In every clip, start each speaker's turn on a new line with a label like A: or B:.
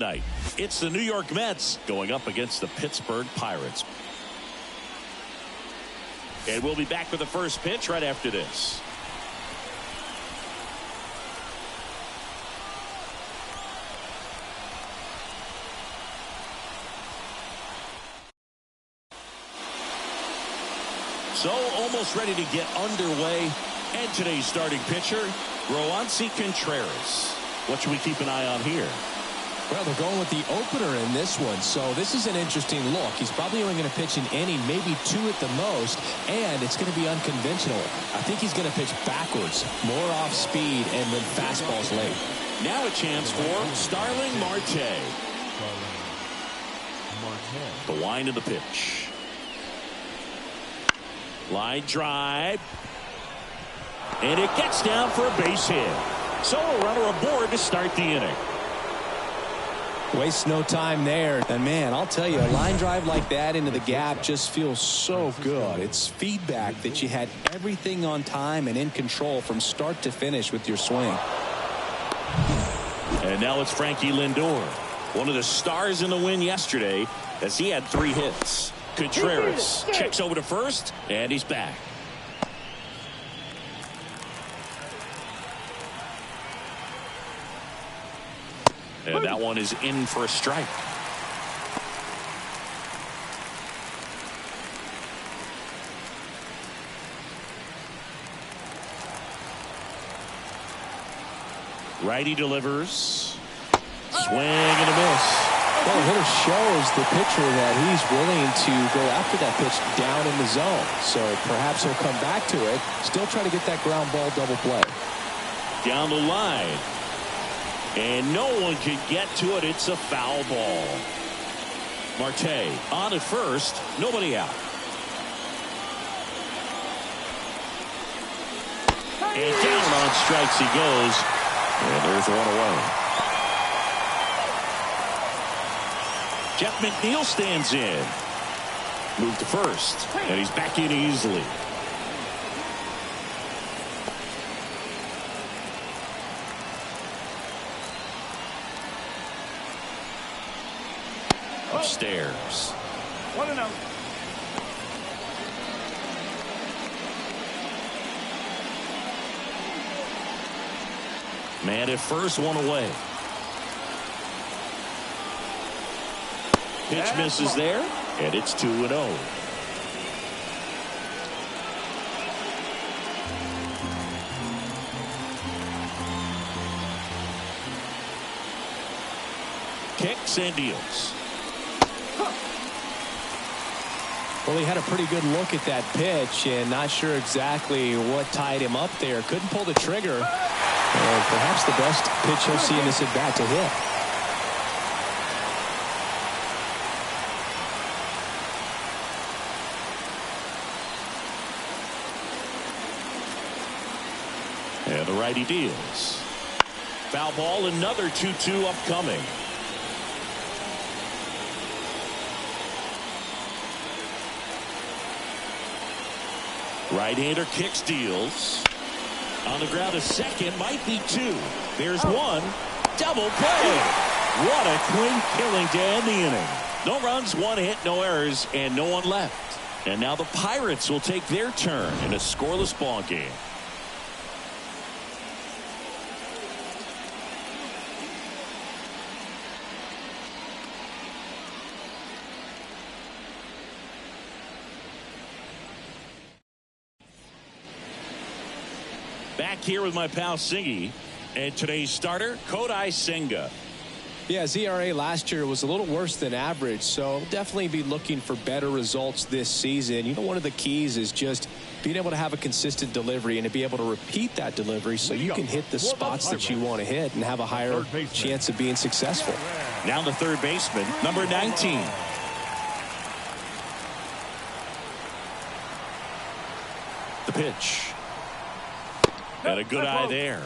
A: Night. It's the New York Mets going up against the Pittsburgh Pirates. And we'll be back with the first pitch right after this. So almost ready to get underway. And today's starting pitcher, Roansy Contreras. What should we keep an eye on here?
B: Well, they're going with the opener in this one, so this is an interesting look. He's probably only going to pitch an inning, maybe two at the most, and it's going to be unconventional. I think he's going to pitch backwards, more off speed, and then fastballs late.
A: Now a chance for Starling Marte. The wind of the pitch. Line drive. And it gets down for a base hit. So a runner aboard to start the inning.
B: Waste no time there. And man, I'll tell you, a line drive like that into the gap just feels so good. It's feedback that you had everything on time and in control from start to finish with your swing.
A: And now it's Frankie Lindor, one of the stars in the win yesterday, as he had 3 hits. Contreras checks over to first, and he's back. And that one is in for a strike. Righty delivers. Swing and a miss.
B: Well, the hitter shows the pitcher that he's willing to go after that pitch down in the zone. So perhaps he'll come back to it. Still try to get that ground ball double play.
A: Down the line. And no one can get to it. It's a foul ball. Marte on at first. Nobody out. And down on strikes he goes. And there's one away. Jeff McNeil stands in. Move to first. And he's back in easily. Upstairs.
C: 1-0.
A: Man at first, one away. Pitch misses there, and it's 2-0. Kicks and deals.
B: Well, he had a pretty good look at that pitch and not sure exactly what tied him up there. Couldn't pull the trigger. And perhaps the best pitch he'll see in this at bat to hit.
A: And the righty deals. Foul ball, another 2-2 upcoming. Right-hander kicks, deals. On the ground, a second, might be 2. There's 1. Double play. What a clean killing to end the inning. No runs, 1 hit, no errors, and no one left. And now the Pirates will take their turn in a scoreless ball game. Back here with my pal Singy, and today's starter, Kodai Senga.
B: Yeah, his ERA last year was a little worse than average, so definitely be looking for better results this season. You know, one of the keys is just being able to have a consistent delivery and to be able to repeat that delivery so you can hit the spots that you want to hit and have a higher chance of being successful.
A: Now the third baseman, number 19. The pitch. And a good eye there.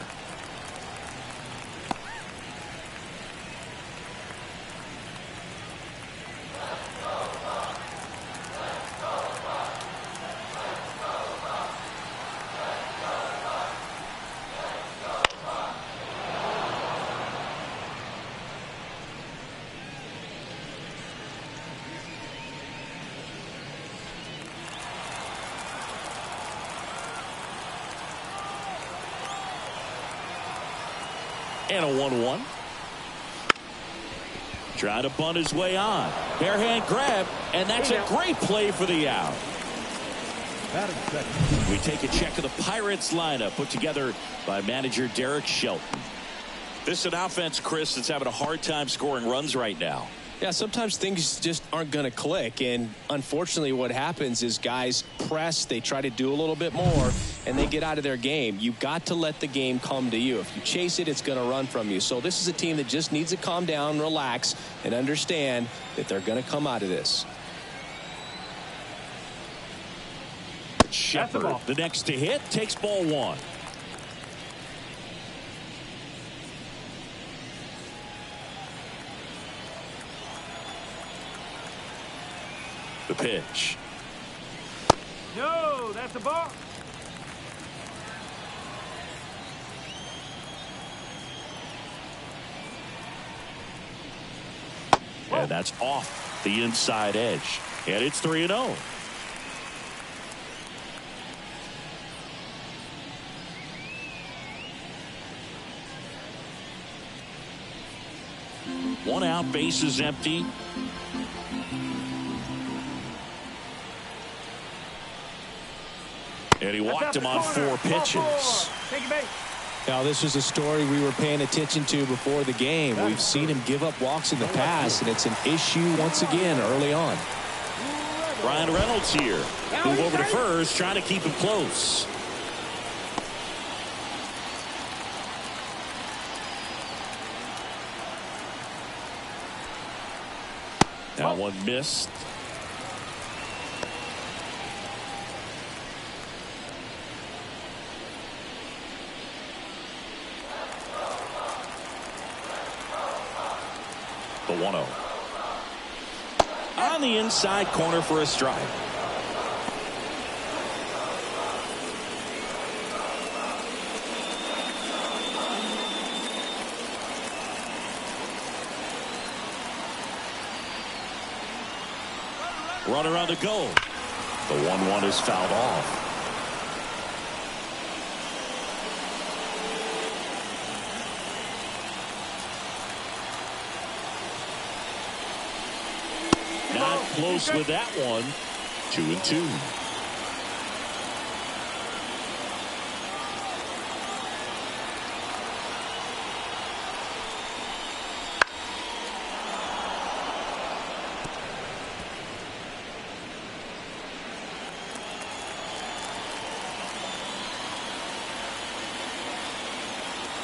A: And a 1-1. Trying to bunt his way on. Bare hand grab, and that's a great play for the out. We take a check of the Pirates lineup put together by manager Derek Shelton. This is an offense, Chris, that's having a hard time scoring runs right now.
B: Yeah, sometimes things just aren't going to click, and unfortunately what happens is guys press, they try to do a little bit more, and they get out of their game. You've got to let the game come to you. If you chase it, it's going to run from you. So this is a team that just needs to calm down, relax, and understand that they're going to come out of this.
A: Shepard, the next to hit, takes ball 1. The pitch.
C: No, that's a ball.
A: And that's off the inside edge. And it's 3-0. One out, base is empty. And he walked him on 4 pitches.
B: Now, this was a story we were paying attention to before the game. We've seen him give up walks in the past, and it's an issue once again early on.
A: Ryan Reynolds here. Move over to first, trying to keep him close. Now one missed. The 1-0. On the inside corner for a strike. Runner on the go. The 1-1 is fouled off. Not close with that one. 2-2.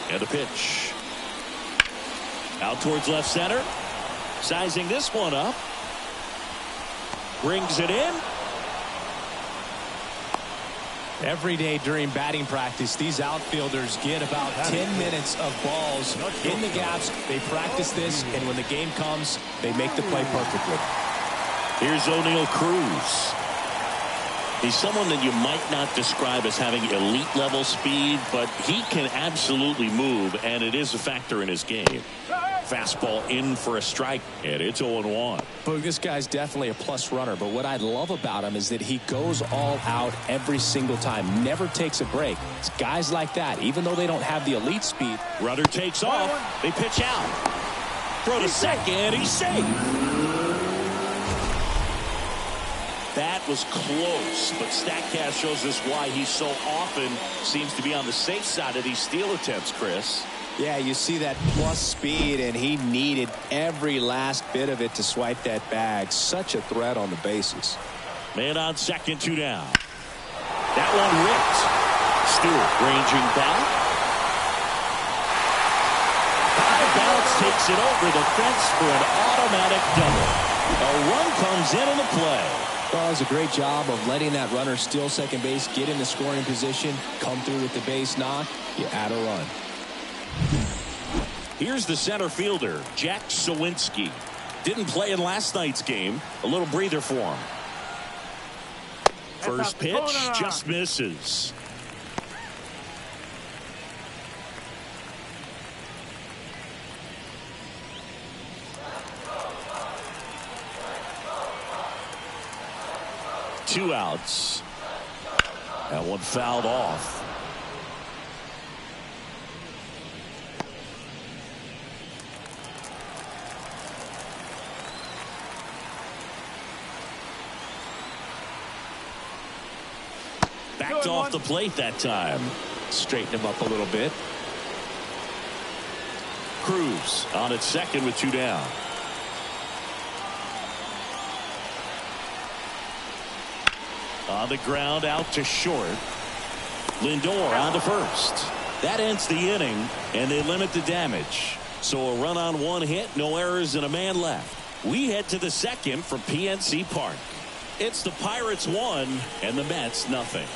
A: And a pitch. Out towards left center. Sizing this one up. Brings it in.
B: Every day during batting practice, these outfielders get about 10 minutes of balls in the gaps. They practice this, and when the game comes, they make the play perfectly.
A: Here's O'Neal Cruz. He's someone that you might not describe as having elite level speed, but he can absolutely move, and it is a factor in his game. Fastball in for a strike, and it's 0-1.
B: But this guy's definitely a plus runner, but what I love about him is that he goes all out every single time, never takes a break. It's guys like that, even though they don't have the elite speed.
A: Rudder takes off. They pitch out. Throw to second. He's safe. That was close, but StatCast shows us why he so often seems to be on the safe side of these steal attempts, Chris.
B: Yeah, you see that plus speed, and he needed every last bit of it to swipe that bag. Such a threat on the bases.
A: Man on second, 2 down. That one ripped. Stewart ranging back. High bounce takes it over the fence for an automatic double. A run comes in the play.
B: Well, it was a great job of letting that runner steal second base, get in the scoring position, come through with the base knock. You add a run.
A: Here's the center fielder, Jack Sawinski. Didn't play in last night's game. A little breather for him. First pitch just misses. Two outs. That one fouled off. backed off the plate that time.
B: Straighten him up a little bit.
A: Cruz on at second with 2 down. On the ground out to short. Lindor on to first. That ends the inning, and they limit the damage. So a run on 1 hit, no errors, and a man left. We head to the second from PNC Park. It's the Pirates 1 and the Mets nothing.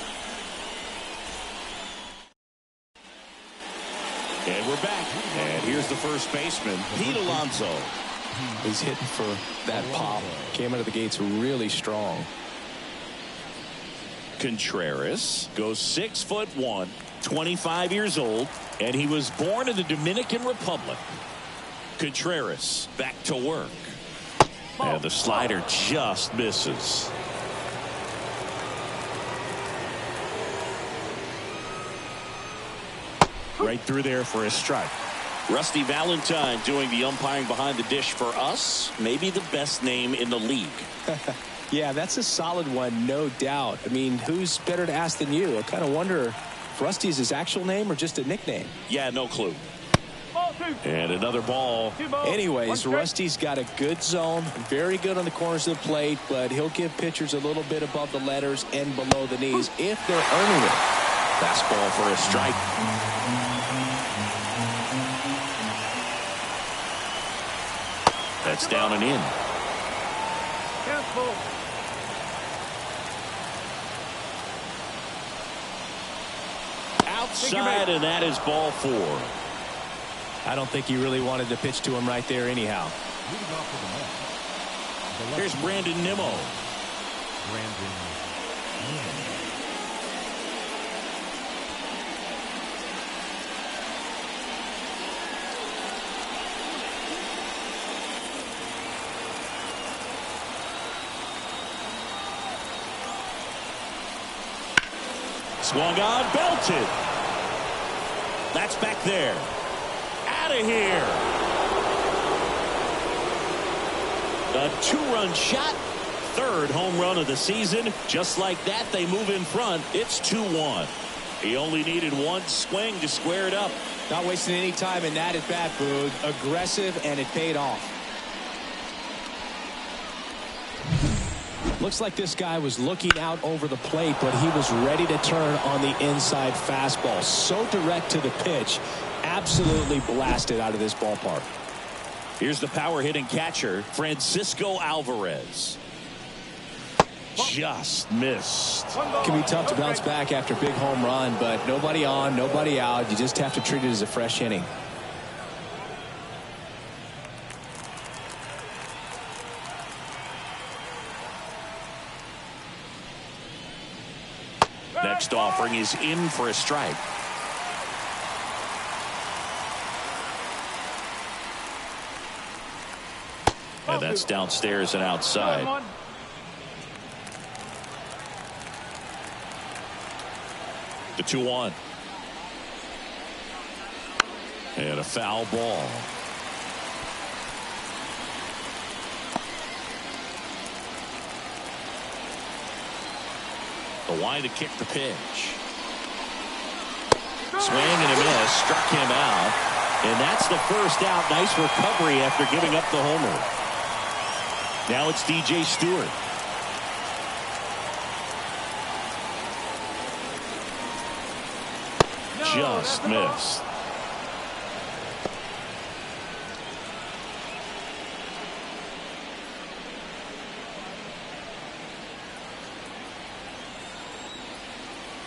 A: And we're back. And here's the first baseman, Pete Alonso.
B: He's hitting for that pop. Came out of the gates really strong.
A: Contreras goes 6'1", 25 years old, and he was born in the Dominican Republic. Contreras back to work. And the slider just misses. Right through there for a strike. Rusty Valentine doing the umpiring behind the dish for us. Maybe the best name in the league.
B: Yeah, that's a solid one, no doubt. I mean, who's better to ask than you? I kind of wonder if Rusty is his actual name or just a nickname.
A: Yeah, no clue. And another ball.
B: Anyways, Rusty's got a good zone, very good on the corners of the plate, but he'll give pitchers a little bit above the letters and below the knees if they're earning it.
A: Fastball for a strike. That's down and in. Outside, and that is ball 4.
B: I don't think he really wanted to pitch to him right there anyhow.
A: Here's Brandon Nimmo. Swung on, belted. That's back there. Out of here. A 2-run shot. 3rd home run of the season. Just like that, they move in front. It's 2-1. He only needed 1 swing to square it up.
B: Not wasting any time in that at bat, Boog. Aggressive, and it paid off. Looks like this guy was looking out over the plate, but he was ready to turn on the inside fastball. So direct to the pitch. Absolutely blasted out of this ballpark.
A: Here's the power hitting catcher, Francisco Alvarez. Just missed.
B: Can be tough to bounce back after a big home run, but nobody on, nobody out. You just have to treat it as a fresh inning.
A: Next offering is in for a strike. And that's downstairs and outside. The 2-1. And a foul ball. The line to kick the pitch. Swing and a miss. Struck him out. And that's the first out. Nice recovery after giving up the homer. Now it's DJ Stewart. Just missed.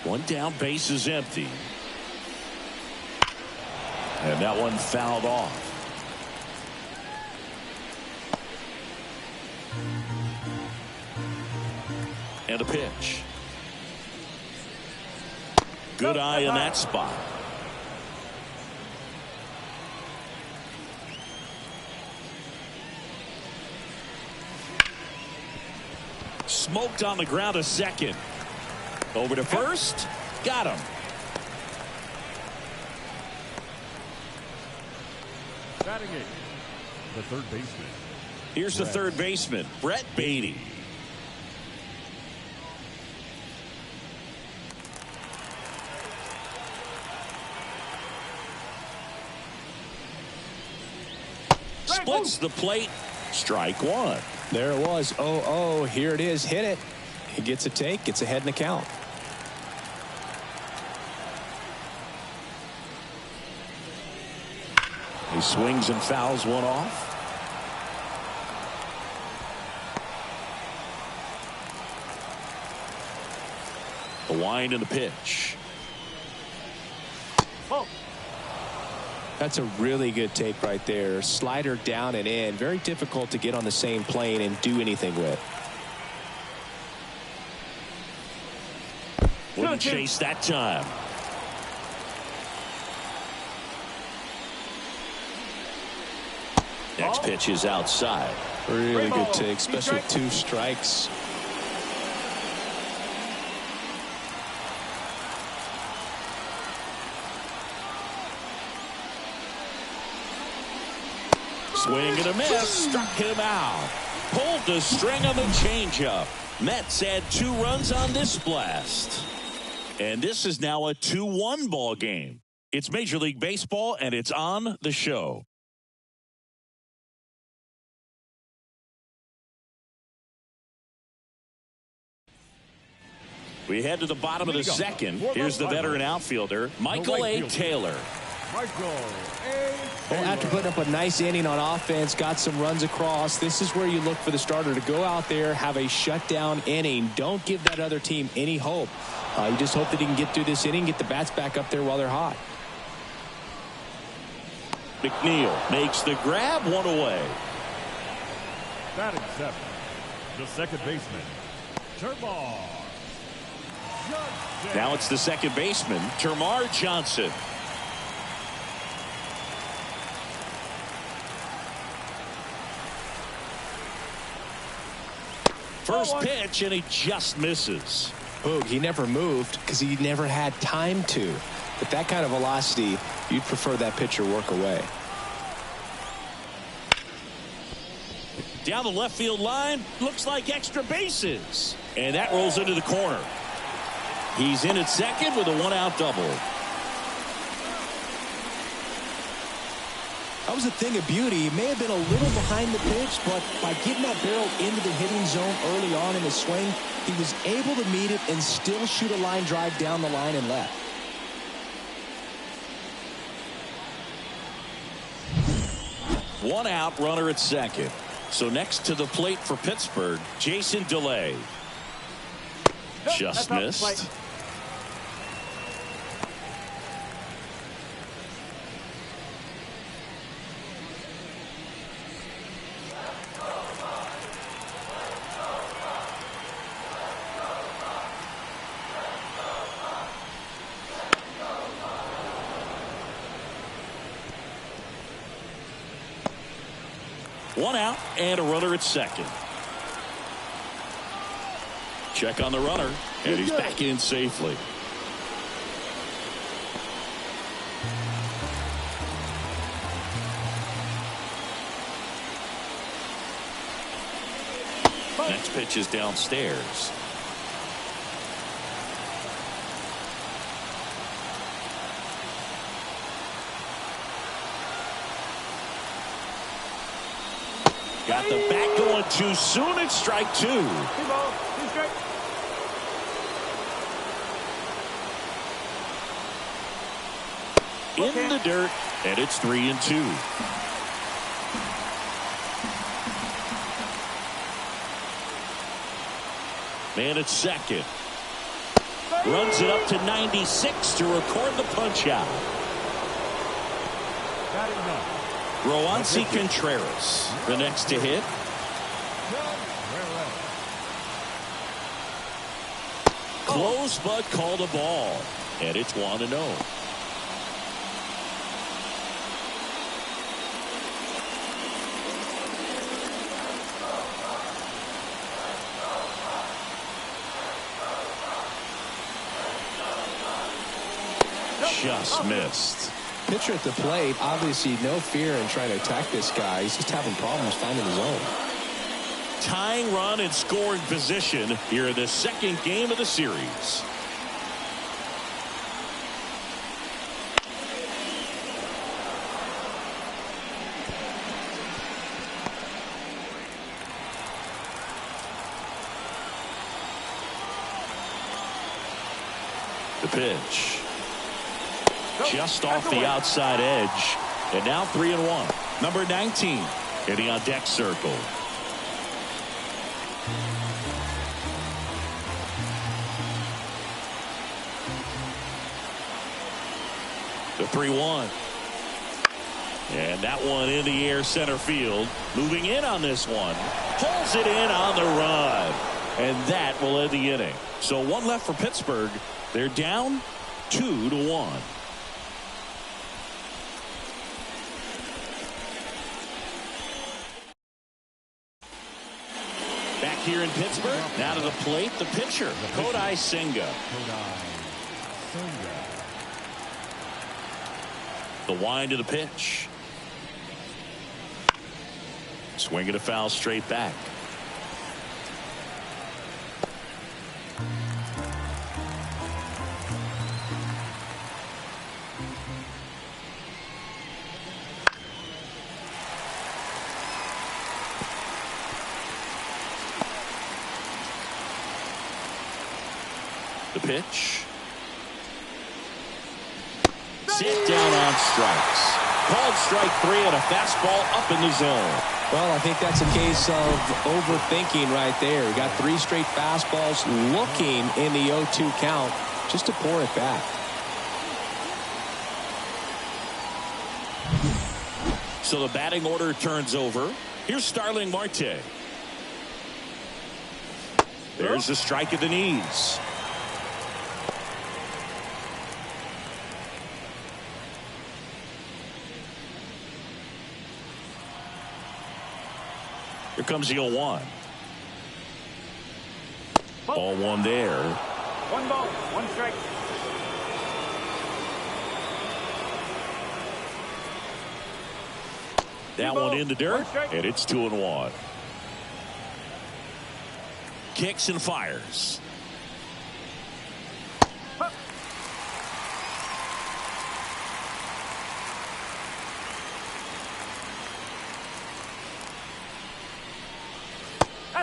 A: One down, base is empty. And that one fouled off. And a pitch. Good eye in that spot. Smoked on the ground to second. Over to first. Got him.
C: Batting eighth, the third baseman.
A: Here's the third baseman, Brett Beatty. splits the plate. Strike one.
B: There it was. 0-0. Here it is. Hit it. He gets a take. Gets ahead in the count.
A: He swings and fouls one off. The wind and the pitch.
B: That's a really good take right there. Slider down and in. Very difficult to get on the same plane and do anything with.
A: Wouldn't chase that time. Next pitch is outside.
B: Really good take, especially with 2 strikes.
A: Swing and a miss. Struck him out. Pulled the string on the changeup. Mets add 2 runs on this blast. And this is now a 2-1 ball game. It's Major League Baseball, and it's on the show. We head to the bottom of the second. Here's the veteran outfielder, Michael A. Taylor.
B: Well, after putting up a nice inning on offense, got some runs across, this is where you look for the starter to go out there, have a shutdown inning. Don't give that other team any hope. You just hope that he can get through this inning, get the bats back up there while they're hot.
A: McNeil makes the grab, 1 away.
C: Batting 7, the second baseman, Termar.
A: Now it's the second baseman, Termar Johnson. First pitch, and he just misses.
B: Boog, he never moved because he never had time to. With that kind of velocity, you'd prefer that pitcher work away.
A: Down the left field line, looks like extra bases. And that rolls into the corner. He's in at second with a 1-out double.
B: That was a thing of beauty. He may have been a little behind the pitch, but by getting that barrel into the hitting zone early on in his swing, he was able to meet it and still shoot a line drive down the line and left.
A: One out, runner at second. So next to the plate for Pittsburgh, Jason DeLay. Just missed. One out and a runner at second. Check on the runner, and he's back in safely. Next pitch is downstairs. Got the bat going too soon. It's strike 2. In the dirt, and it's 3-2. Man at second. Runs it up to 96 to record the punch out. Roansy Contreras, the next to hit. Close, but called a ball. And it's 1-0. Just missed.
B: Pitcher at the plate, obviously no fear in trying to attack this guy. He's just having problems finding his own.
A: Tying run and scoring position here in the second game of the series. The pitch. Just off the outside edge. And now 3-1. Number 19 hitting on deck circle. The 3-1. And that one in the air center field. Moving in on this one. Pulls it in on the run. And that will end the inning. So one left for Pittsburgh. They're down 2-1. Back here in Pittsburgh. Now to the plate, the pitcher, Kodai Senga. The wind of the pitch. Swing and a foul straight back. The pitch. Sit down on strikes. Called strike 3 and a fastball up in the zone.
B: Well, I think that's a case of overthinking right there. He got 3 straight fastballs looking in the 0-2 count just to pour it back.
A: So the batting order turns over. Here's Starling Marte. There's the strike at the knees. Here comes the 0-1. Ball 1 there.
D: 1 ball, 1 strike.
A: That one in the dirt, and it's 2-1. Kicks and fires.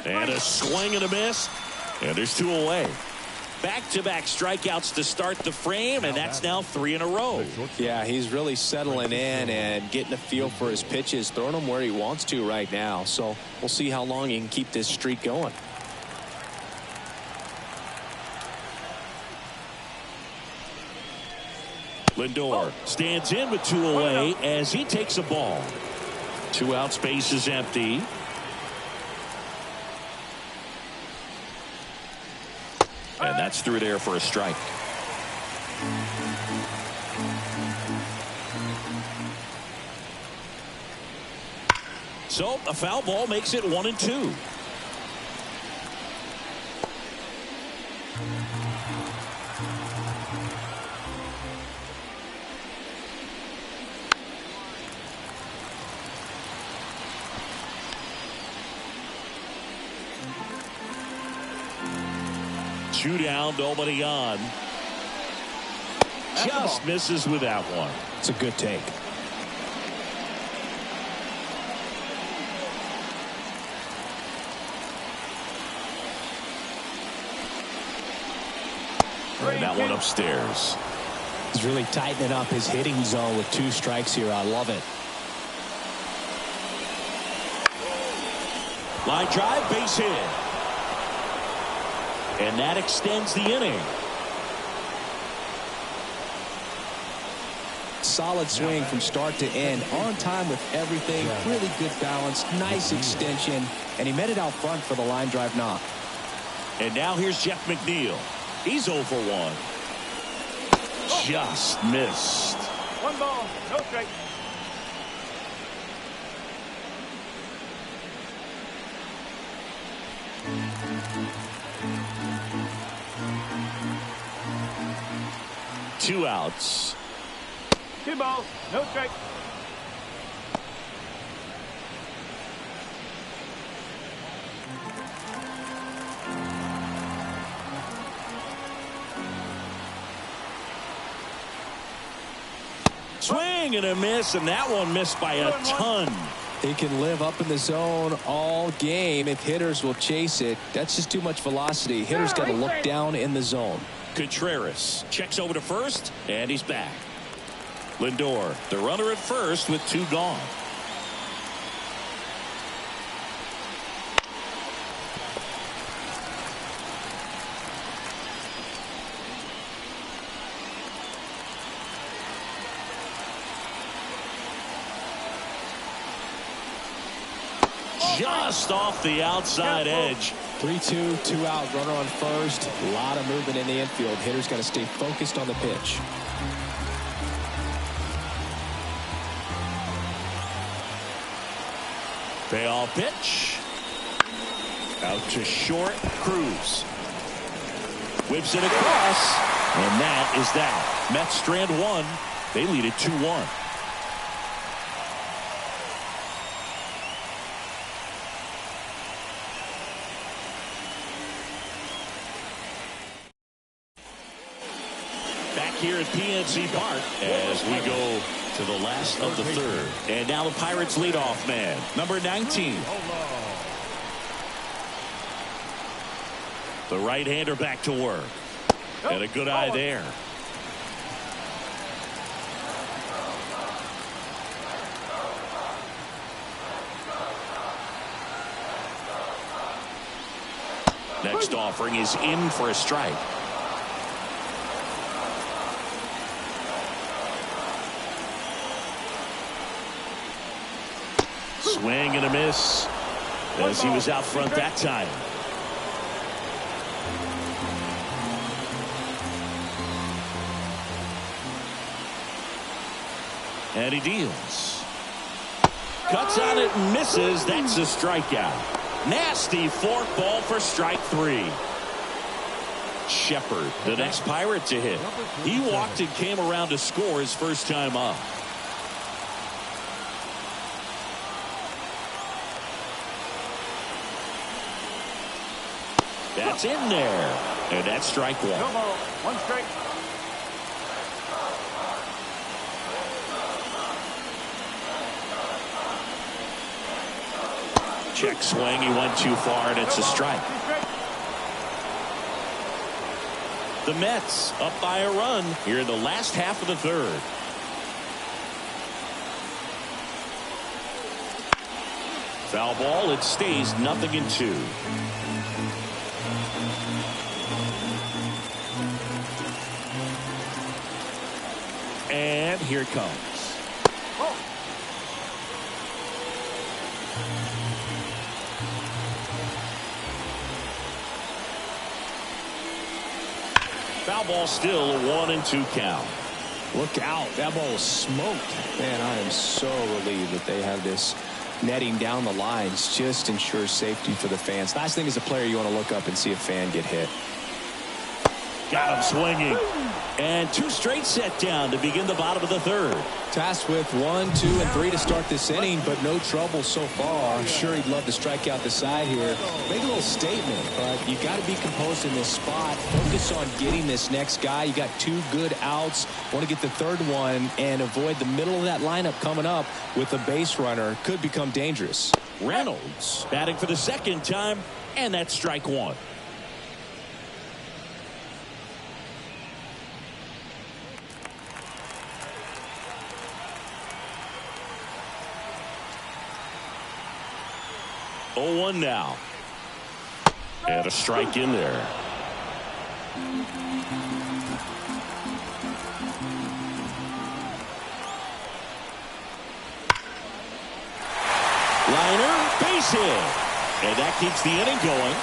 A: And a swing and a miss. And there's 2 away. Back-to-back strikeouts to start the frame, and that's now 3 in a row.
B: Yeah, he's really settling in and getting a feel for his pitches, throwing them where he wants to right now. So we'll see how long he can keep this streak going.
A: Lindor stands in with 2 away as he takes a ball. 2 out, space is empty. And that's through there for a strike. So a foul ball makes it 1-2. Two down, nobody on. Just misses with that one.
B: It's a good take.
A: And that one upstairs.
B: He's really tightening up his hitting zone with 2 strikes here. I love it.
A: Line drive, base hit. And that extends the inning.
B: Solid swing from start to end. On time with everything. Really good balance. Nice extension. And he met it out front for the line drive knock.
A: And now here's Jeff McNeil. He's 0 for 1. Just missed.
D: 1 ball, no strike.
A: Two outs.
D: 2 balls, no strike.
A: Swing and a miss, and that one missed by a ton.
B: He can live up in the zone all game if hitters will chase it. That's just too much velocity. Hitters got to look down in the zone.
A: Contreras checks over to first, and he's back. Lindor, the runner at first with 2 gone. Just off the outside edge.
B: 3-2, 2 out, runner on first. A lot of movement in the infield. Hitter's got to stay focused on the pitch.
A: Payoff pitch. Out to short. Cruz whips it across, and that is that. Mets strand 1. They lead it 2-1. Here at PNC Park as we go to the last of the third. And now the Pirates leadoff man, number 19. The right-hander back to work. And a good eye there. Next offering is in for a strike. Swing and a miss as he was out front that time. And he deals. Cuts on it and misses. That's a strikeout. Nasty fork ball for strike 3. Shepard, the next Pirate to hit. He walked and came around to score his first time up. That's in there. And that's strike 1.
D: No ball, 1 strike.
A: Check swing. He went too far, and it's a strike. The Mets up by a run here in the last half of the third. Foul ball. It stays 0-2. And here it comes. Foul ball, still a 1-2 count.
B: Look out. That ball was smoked. Man, I am so relieved that they have this netting down the lines. Just ensures safety for the fans. Last thing as a player, you want to look up and see a fan get hit.
A: Got him swinging. And 2 straight set down to begin the bottom of the third.
B: Tasked with 1, 2, and 3 to start this inning, but no trouble so far. I'm sure he'd love to strike out the side here. Make a little statement, but you got to be composed in this spot. Focus on getting this next guy. You got 2 good outs. Want to get the third one and avoid the middle of that lineup coming up with a base runner. Could become dangerous.
A: Reynolds batting for the second time, and that's strike 1. Oh, 1 now. And a strike in there. Liner, base hit. And that keeps the inning going.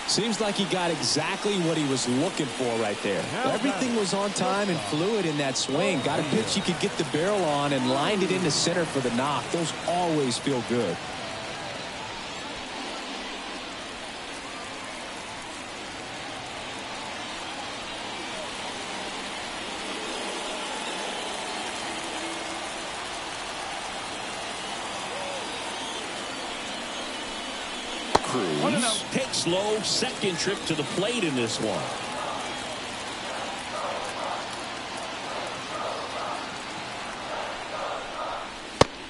B: Seems like he got exactly what he was looking for right there. Everything was on time and fluid in that swing. Got a pitch he could get the barrel on and lined it into center for the knock. Those always feel good.
A: Cruz takes low, second trip to the plate in this one.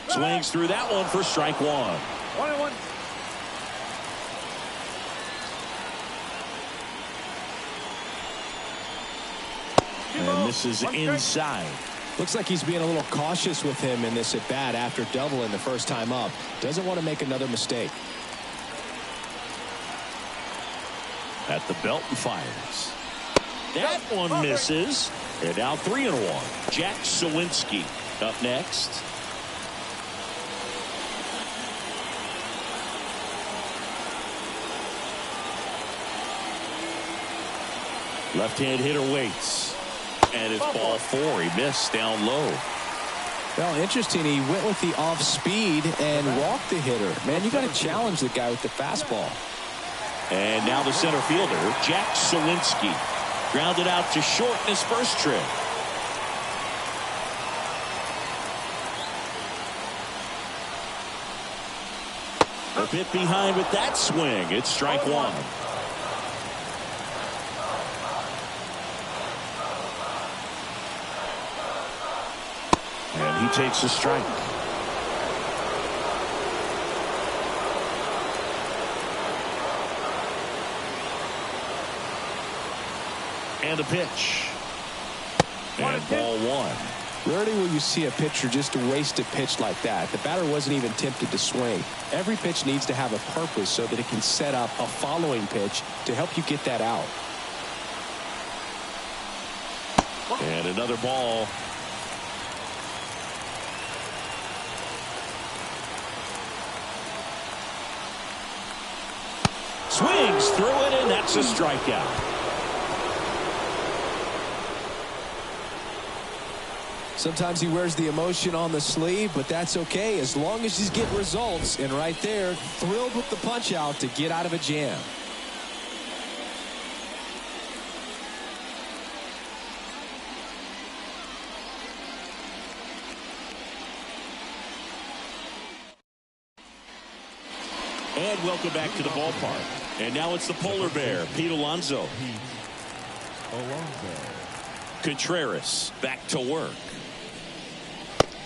A: Swings through that one for strike 1.
D: 1-1.
A: And this is inside.
B: Looks like he's being a little cautious with him in this at bat after doubling the first time up. Doesn't want to make another mistake.
A: At the belt and fires. That one misses. And now 3-1. Jack Sawinski up next. Left-hand hitter waits. And it's ball 4. He missed down low.
B: Well, interesting. He went with the off speed and walked the hitter. Man, you got to challenge the guy with the fastball.
A: And now the center fielder, Jack Sawinski, grounded out to short in his first trip. A bit behind with that swing. It's strike 1. And he takes a strike. And a pitch. And ball 1.
B: Rarely will you see a pitcher just waste a pitch like that. The batter wasn't even tempted to swing. Every pitch needs to have a purpose so that it can set up a following pitch to help you get that out.
A: And another ball. Swings through it, and that's a strikeout.
B: Sometimes he wears the emotion on the sleeve, but that's okay as long as he's getting results. And right there, thrilled with the punch out to get out of a jam.
A: And welcome back to the ballpark. And now it's the polar bear, Pete Alonso. Contreras back to work.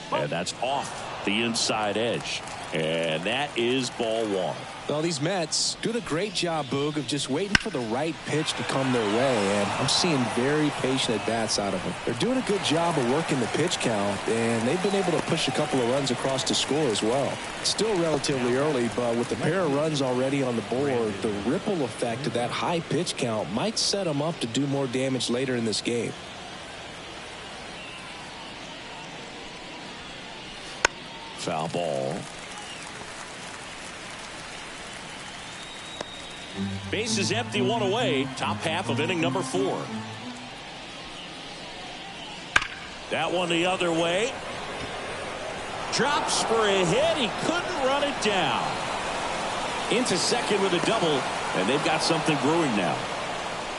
A: And that's off the inside edge. And that is ball 1.
B: Well, these Mets doing a great job, Boog, of just waiting for the right pitch to come their way. And I'm seeing very patient at-bats out of them. They're doing a good job of working the pitch count, and they've been able to push a couple of runs across to score as well. It's still relatively early, but with the pair of runs already on the board, the ripple effect of that high pitch count might set them up to do more damage later in this game.
A: Foul ball. Base is empty, 1 away. Top half of inning number 4. That one the other way. Drops for a hit. He couldn't run it down. Into second with a double, and they've got something brewing now.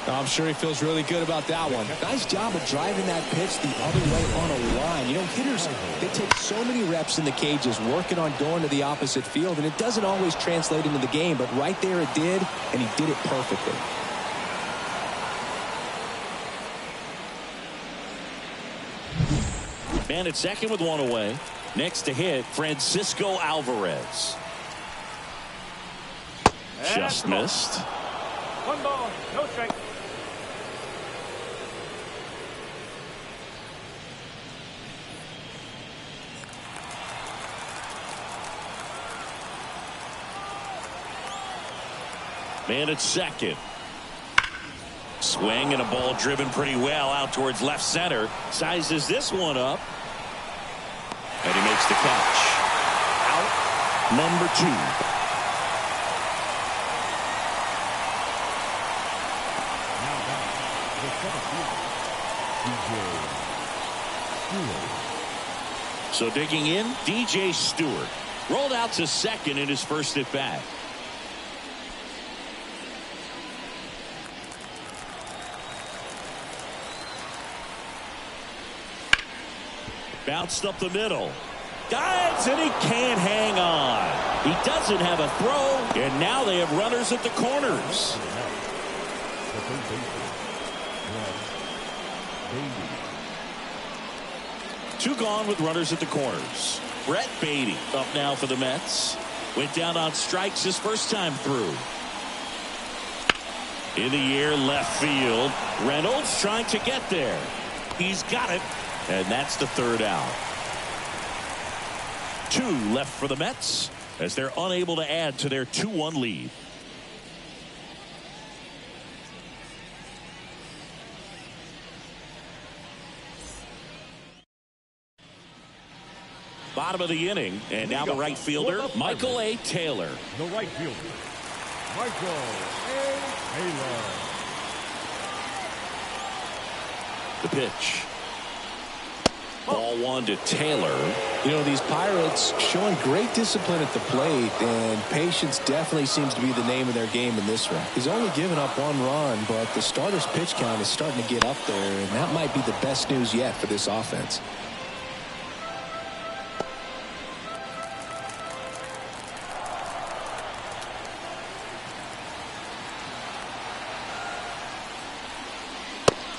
B: I'm sure he feels really good about that one. Nice job of driving that pitch the other way on a line. You know, hitters, they take so many reps in the cages working on going to the opposite field, and it doesn't always translate into the game, but right there it did, and he did it perfectly.
A: Man at second with 1 away. Next to hit, Francisco Alvarez. Just missed.
D: 1 ball, no strike.
A: Man at second. Swing and a ball driven pretty well out towards left center. Sizes this one up. And he makes the catch. Out number 2. So digging in, DJ Stewart. Rolled out to second in his first at bat. Bounced up the middle. Dives, and he can't hang on. He doesn't have a throw, and now they have runners at the corners. Two gone with runners at the corners. Brett Beatty up now for the Mets. Went down on strikes his first time through. In the air, left field. Reynolds trying to get there. He's got it. And that's the third out. 2 left for the Mets as they're unable to add to their 2-1 lead. Bottom of the inning, and now the right fielder, Michael A. Taylor.
C: The right fielder, Michael A. Taylor.
A: The pitch. Ball 1 to Taylor.
B: You know, these Pirates showing great discipline at the plate, and patience definitely seems to be the name of their game in this one. He's only given up 1 run, but the starter's pitch count is starting to get up there, and that might be the best news yet for this offense.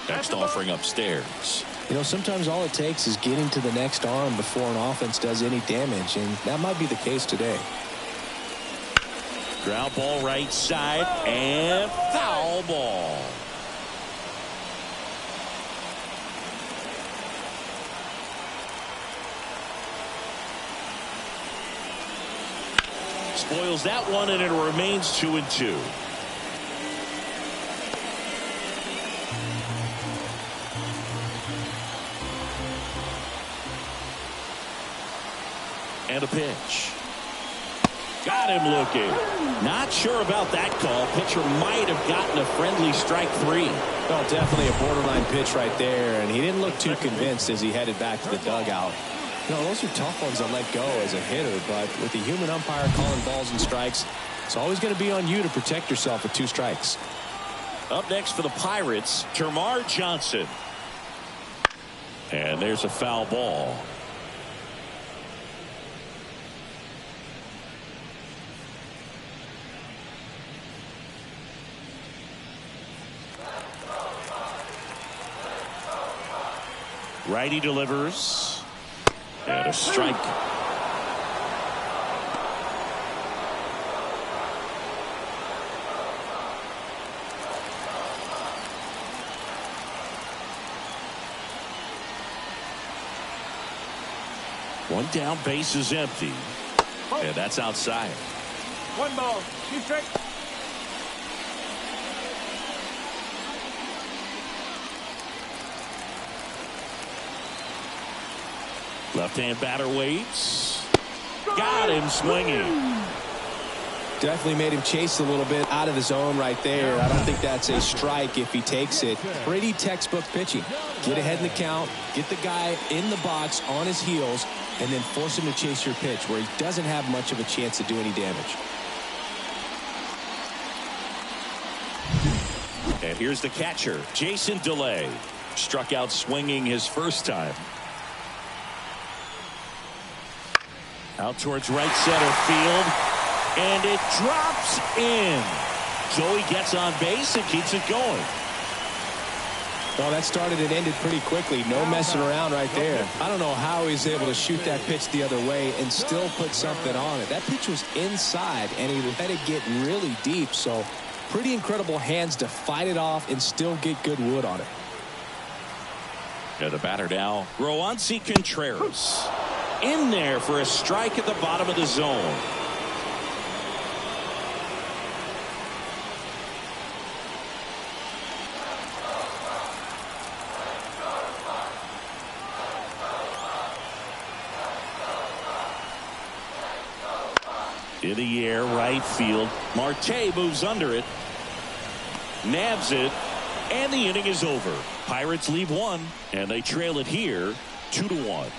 A: Next offering upstairs.
B: You know, sometimes all it takes is getting to the next arm before an offense does any damage, and that might be the case today.
A: Ground ball right side, and foul ball. Spoils that one, and it remains 2-2. And a pitch. Got him looking. Not sure about that call. Pitcher might have gotten a friendly strike 3.
B: Well, definitely a borderline pitch right there, and he didn't look too convinced as he headed back to the dugout. You know, those are tough ones to let go as a hitter, but with the human umpire calling balls and strikes, it's always going to be on you to protect yourself with 2 strikes.
A: Up next for the Pirates, Termarr Johnson. And there's a foul ball. Righty delivers. And a strike. One down, base is empty. And that's outside.
D: 1 ball, 2 strikes.
A: Left-hand batter waits. Got him swinging.
B: Definitely made him chase a little bit out of the zone right there. I don't think that's a strike if he takes it. Pretty textbook pitching. Get ahead in the count, get the guy in the box on his heels, and then force him to chase your pitch where he doesn't have much of a chance to do any damage.
A: And here's the catcher, Jason DeLay. Struck out swinging his first time. Out towards right center field. And it drops in. So he gets on base and keeps it going.
B: Well, that started and ended pretty quickly. No messing around right there. I don't know how he's able to shoot that pitch the other way and still put something on it. That pitch was inside, and he let it get really deep. So pretty incredible hands to fight it off and still get good wood on it.
A: Yeah, the batter now, Roansy Contreras. In there for a strike at the bottom of the zone. In the air, right field. Marte moves under it. Nabs it. And the inning is over. Pirates leave 1, and they trail it here 2-1.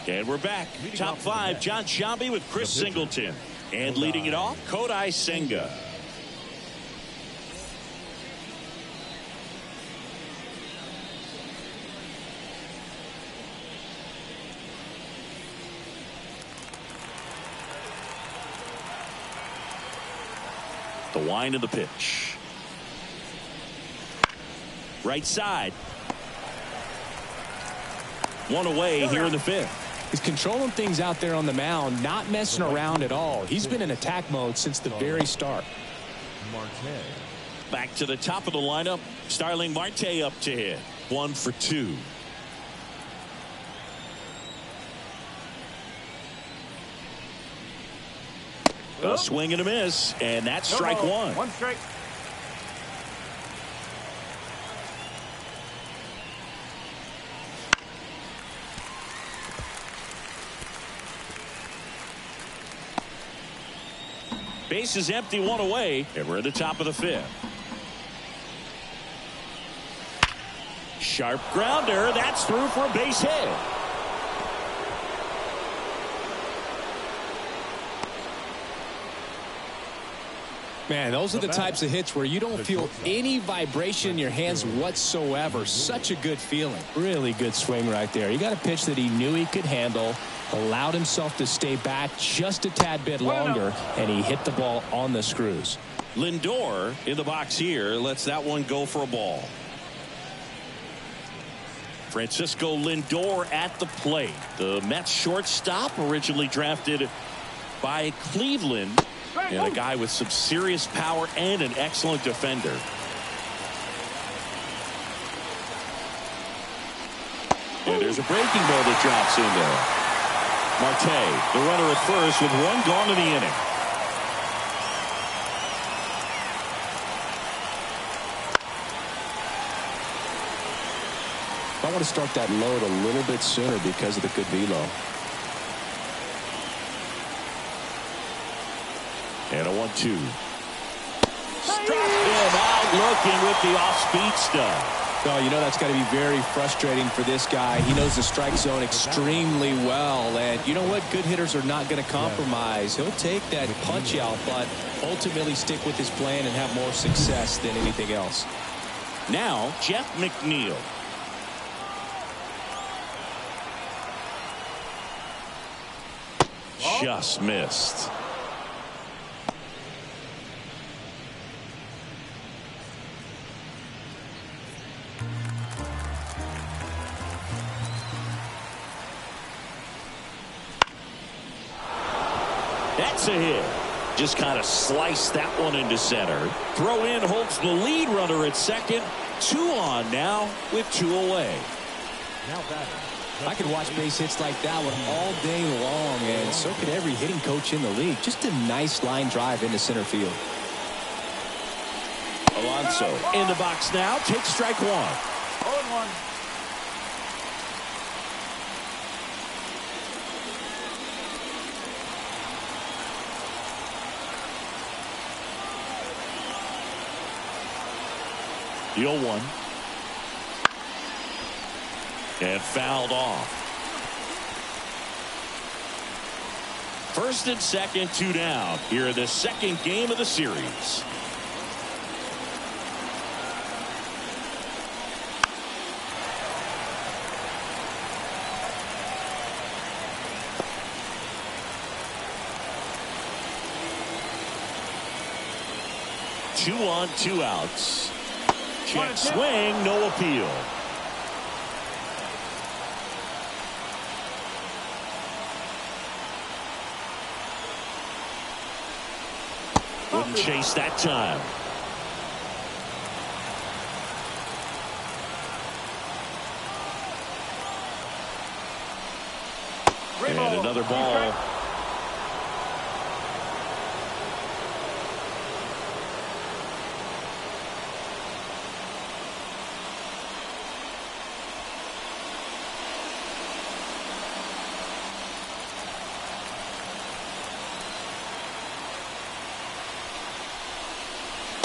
A: And we're back. Top 5, John Sciambi with Chris Singleton. And leading it off, Kodai Senga. The wind of the pitch. Right side. One away here in the fifth.
B: He's controlling things out there on the mound, not messing around at all. He's been in attack mode since the very start.
A: Back to the top of the lineup. Starling Marte up to hit. 1 for 2. A swing and a miss, and that's strike one.
D: One strike.
A: Base is empty, one away, and we're at the top of the fifth. Sharp grounder, that's through for a base hit.
B: Man, those are the types of hits where you don't feel any vibration in your hands whatsoever. Such a good feeling. Really good swing right there. He got a pitch that he knew he could handle, allowed himself to stay back just a tad bit longer, and he hit the ball on the screws.
A: Lindor in the box here lets that one go for a ball. Francisco Lindor at the plate. The Mets shortstop, originally drafted by Cleveland, and a guy with some serious power and an excellent defender. And there's a breaking ball that drops in there. Marte, the runner at first with one gone in the inning.
B: I want to start that load a little bit sooner because of the good velo.
A: And a 1-2. Struck him out looking with the off-speed stuff.
B: Oh, you know that's got to be very frustrating for this guy. He knows the strike zone extremely well. And you know what? Good hitters are not going to compromise. He'll take that punch out, but ultimately stick with his plan and have more success than anything else.
A: Now, Jeff McNeil. Just missed. That's a hit. Just kind of sliced that one into center. Throw in holds the lead runner at second. 2 on now with 2 away.
C: Now batting.
B: I could watch base hits like that one all day long, and so could every hitting coach in the league. Just a nice line drive into center field.
A: Alonso in the box now. Takes strike 1.
D: 0-1.
A: The 0-1. And fouled off. First and second, 2 down. Here in the second game of the series. Two on, 2 outs. Check swing, no appeal. Wouldn't chase that time. And another ball.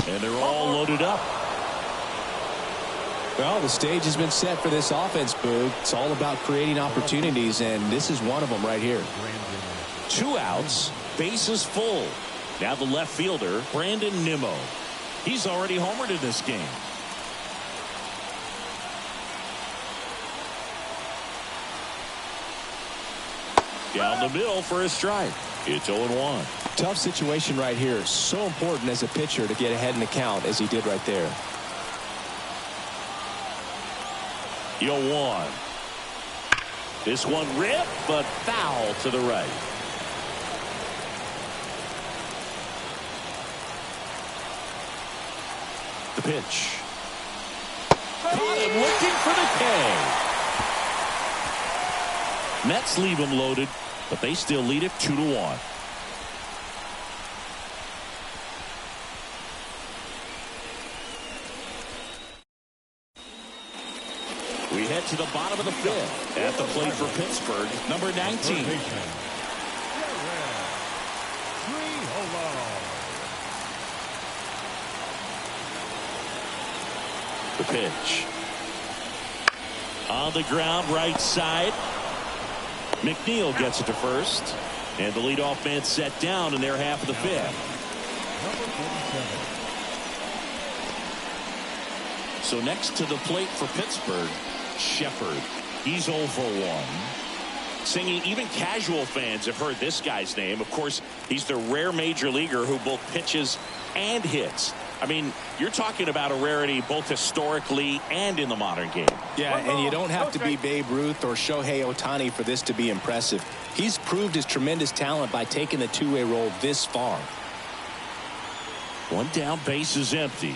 A: And they're all loaded up.
B: Well, the stage has been set for this offense, Boog. It's all about creating opportunities, and this is one of them right here.
A: 2 outs, bases full. Now the left fielder, Brandon Nimmo. He's already homered in this game. Down the middle for a strike. It's 0-1.
B: Tough situation right here. So important as a pitcher to get ahead in the count as he did right there.
A: 0-1. This one ripped, but foul to the right. The pitch. Caught him looking for the K. Mets leave him loaded, but they still lead it 2-1. We head to the bottom of the fifth. At the plate for Pittsburgh, number 19. The pitch. On the ground, right side. McNeil gets it to first. And the leadoff man set down in their half of the fifth. So next to the plate for Pittsburgh, Shepard. He's 0 for 1. Singing, even casual fans have heard this guy's name. Of course, he's the rare major leaguer who both pitches and hits. I mean, you're talking about a rarity both historically and in the modern game.
B: Yeah, and you don't have to be Babe Ruth or Shohei Ohtani for this to be impressive. He's proved his tremendous talent by taking the two-way role this far.
A: One down, base is empty.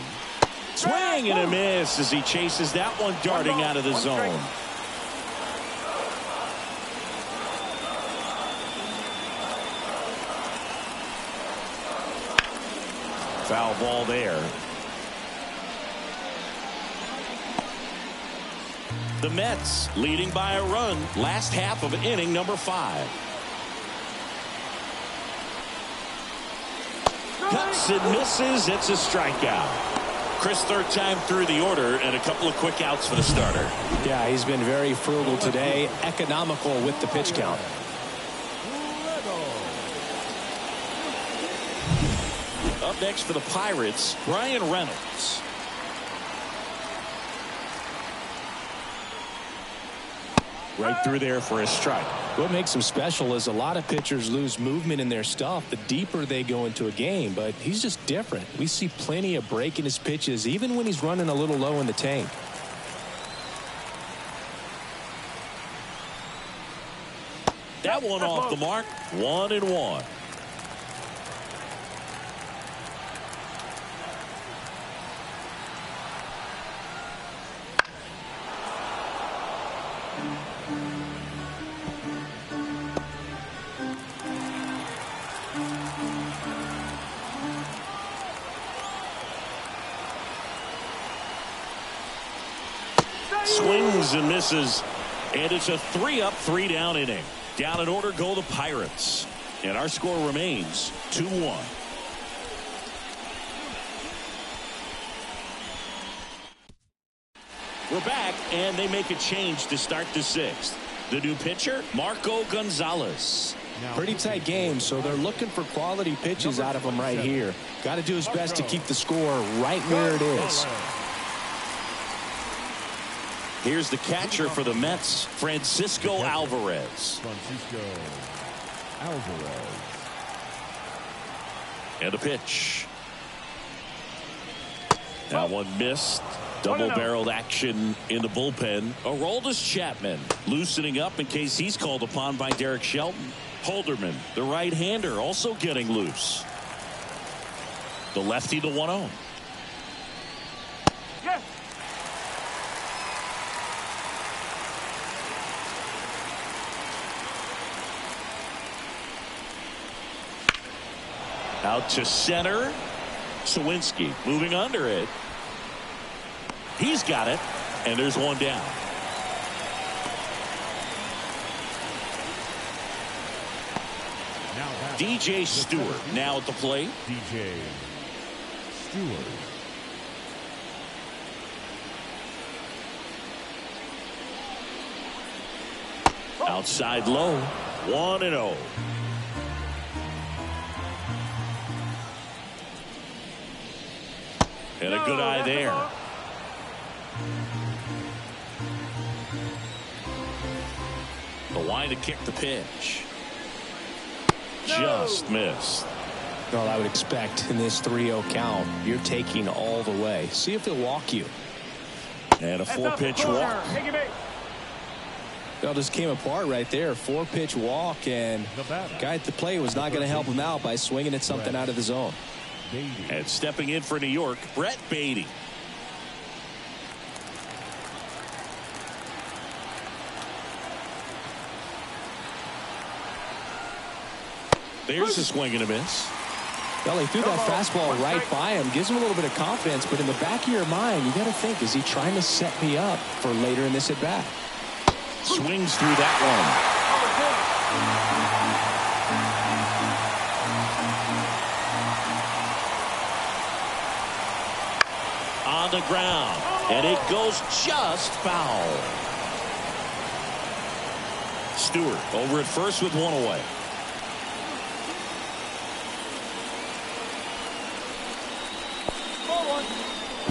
A: Swing and a miss as he chases that one darting out of the zone. Foul ball there. The Mets leading by a run. Last half of inning number 5. Cuts and misses. It's a strikeout. Chris, third time through the order and a couple of quick outs for the starter.
B: Yeah, he's been very frugal today. Economical with the pitch count.
A: Up next for the Pirates, Brian Reynolds. Right through there for a strike.
B: What makes him special is a lot of pitchers lose movement in their stuff the deeper they go into a game, but he's just different. We see plenty of break in his pitches even when he's running a little low in the tank.
A: That one off the mark. 1-1. Swings and misses, and it's a 3-up, 3-down inning. Down in order go the Pirates, and our score remains 2-1. We're back, and they make a change to start the 6th. The new pitcher, Marco Gonzalez.
B: Pretty tight game, so they're looking for quality pitches out of him right here. Got to do his best to keep the score right where it is.
A: Here's the catcher for the Mets, Francisco Alvarez. And a pitch. That one missed. Double-barreled action in the bullpen. Aroldis Chapman loosening up in case he's called upon by Derek Shelton. Holderman, the right-hander, also getting loose. The lefty, the 1-0.
D: Yes.
A: Out to center. Sawinski moving under it. He's got it, and there's one down. DJ Stewart now at the plate.
C: DJ Stewart.
A: Outside low. 1-0. And a good eye there. The line to kick the pitch. Just missed.
B: Well, I would expect in this 3-0 count, you're taking all the way. See if he'll walk you.
A: And a 4-pitch walk.
B: It all just came apart right there. 4-pitch walk, and the guy at the plate was not going to help him out by swinging at something out of the zone.
A: And stepping in for New York, Brett Beatty. There's a swing and a miss.
B: Well, he threw that fastball right by him. Gives him a little bit of confidence, but in the back of your mind, you got to think, is he trying to set me up for later in this at-bat?
A: Swings through that one. On the ground, and it goes just foul. Stewart over at first with one away.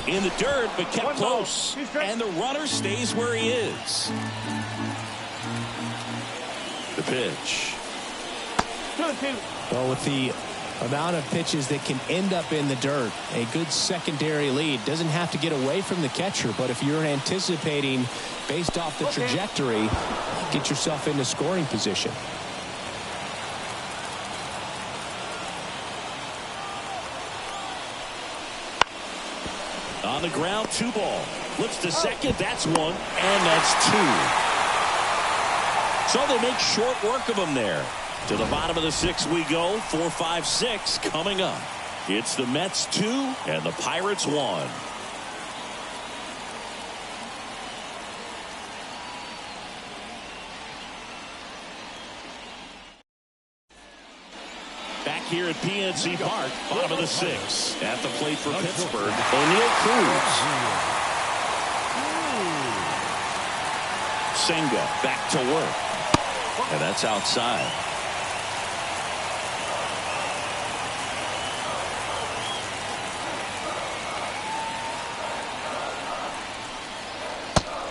A: In the dirt, but kept close. And the runner stays where he is. The pitch.
B: Well, with the amount of pitches that can end up in the dirt, a good secondary lead doesn't have to get away from the catcher, but if you're anticipating based off the trajectory, get yourself into scoring position.
A: On the ground, 2 ball. Flips to second. That's 1, and that's 2. So they make short work of him there. To the bottom of the 6th we go. 4, 5, 6 coming up. It's the Mets 2 and the Pirates 1. Here at PNC Park, bottom of the 6th. At the plate for Pittsburgh, O'Neal Cruz. Senga back to work. And that's outside.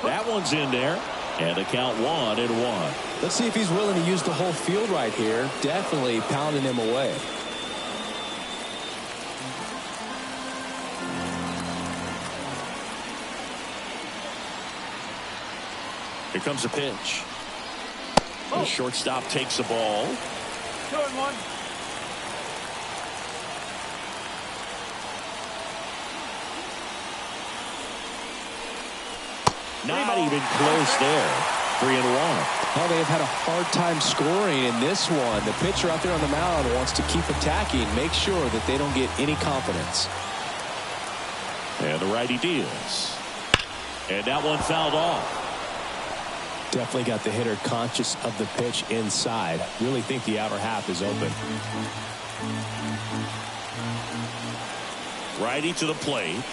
A: That one's in there. And the count 1-1.
B: Let's see if he's willing to use the whole field right here. Definitely pounding him away.
A: Here comes a pitch. The shortstop takes the ball.
D: 2-1.
A: Not even close there. 3-1.
B: Well, they have had a hard time scoring in this one. The pitcher out there on the mound wants to keep attacking, make sure that they don't get any confidence.
A: And the righty deals. And that one fouled off.
B: Definitely got the hitter conscious of the pitch inside. Really think the outer half is open.
A: Righty to the plate.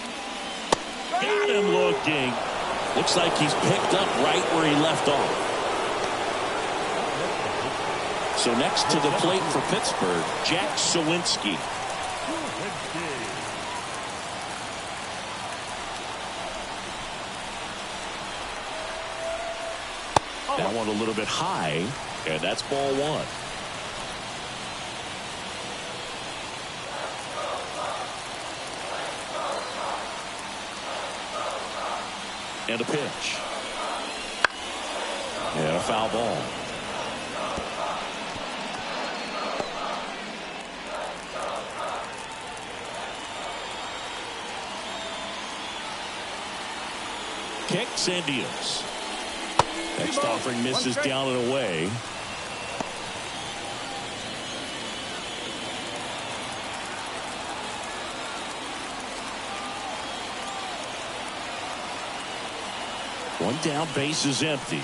A: Got him looking. Looks like he's picked up right where he left off. So next to the plate for Pittsburgh, Jack Sawinski. That one a little bit high, and that's ball 1. And a pitch. And a foul ball. Kicks and deals. Next offering misses down and away. One down, base is empty.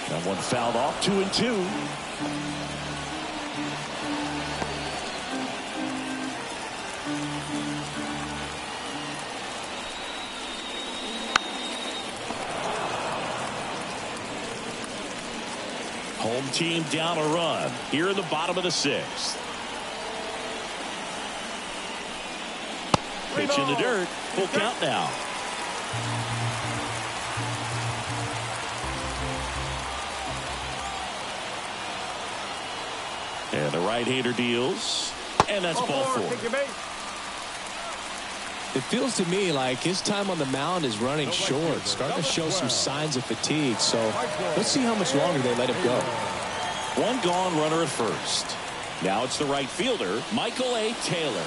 A: That one fouled off. 2-2. Home team down a run here in the bottom of the 6th. Pitch in the dirt. Full count now. And the right-hander deals. And that's ball 4.
B: It feels to me like his time on the mound is running short, starting to show some signs of fatigue. So let's see how much longer they let him go.
A: One gone, runner at first. Now it's the right fielder, Michael A. Taylor.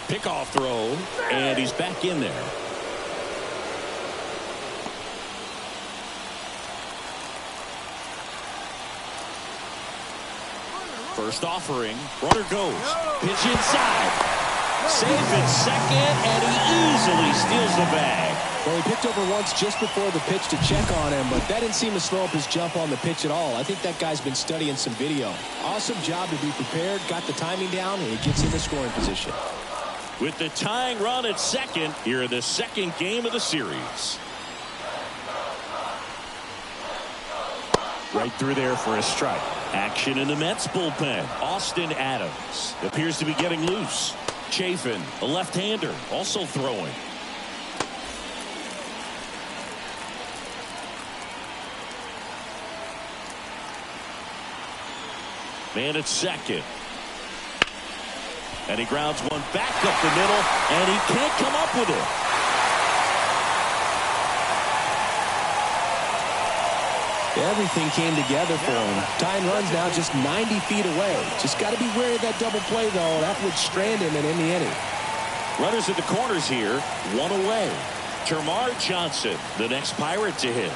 A: Pickoff throw, and he's back in there. First offering, runner goes, pitch inside, safe at second, and he easily steals the bag.
B: Well, he picked over once just before the pitch to check on him, but that didn't seem to slow up his jump on the pitch at all. I think that guy's been studying some video. Awesome job to be prepared, got the timing down, and he gets in the scoring position.
A: With the tying run at second, here in the second game of the series. Right through there for a strike. Action in the Mets bullpen. Austin Adams appears to be getting loose. Chafin, a left-hander, also throwing. Man at second. And he grounds one back up the middle, and he can't come up with it.
B: Everything came together for him. Tying runs now just 90 feet away. Just got to be wary of that double play, though. That would strand him and end the inning.
A: Runners at the corners here, one away. Termarr Johnson, the next Pirate to hit.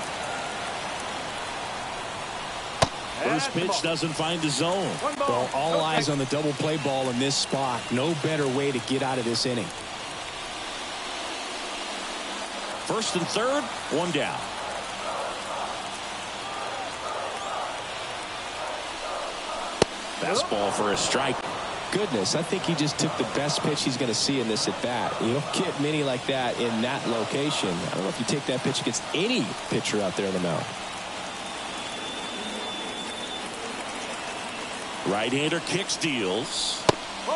A: First pitch doesn't find the zone.
B: Well, all eyes on the double play ball in this spot. No better way to get out of this inning.
A: First and third, one down. Fastball for a strike.
B: Goodness, I think he just took the best pitch he's going to see in this at bat. You don't get many like that in that location. I don't know if you take that pitch against any pitcher out there on the mound.
A: Right-hander kicks, deals.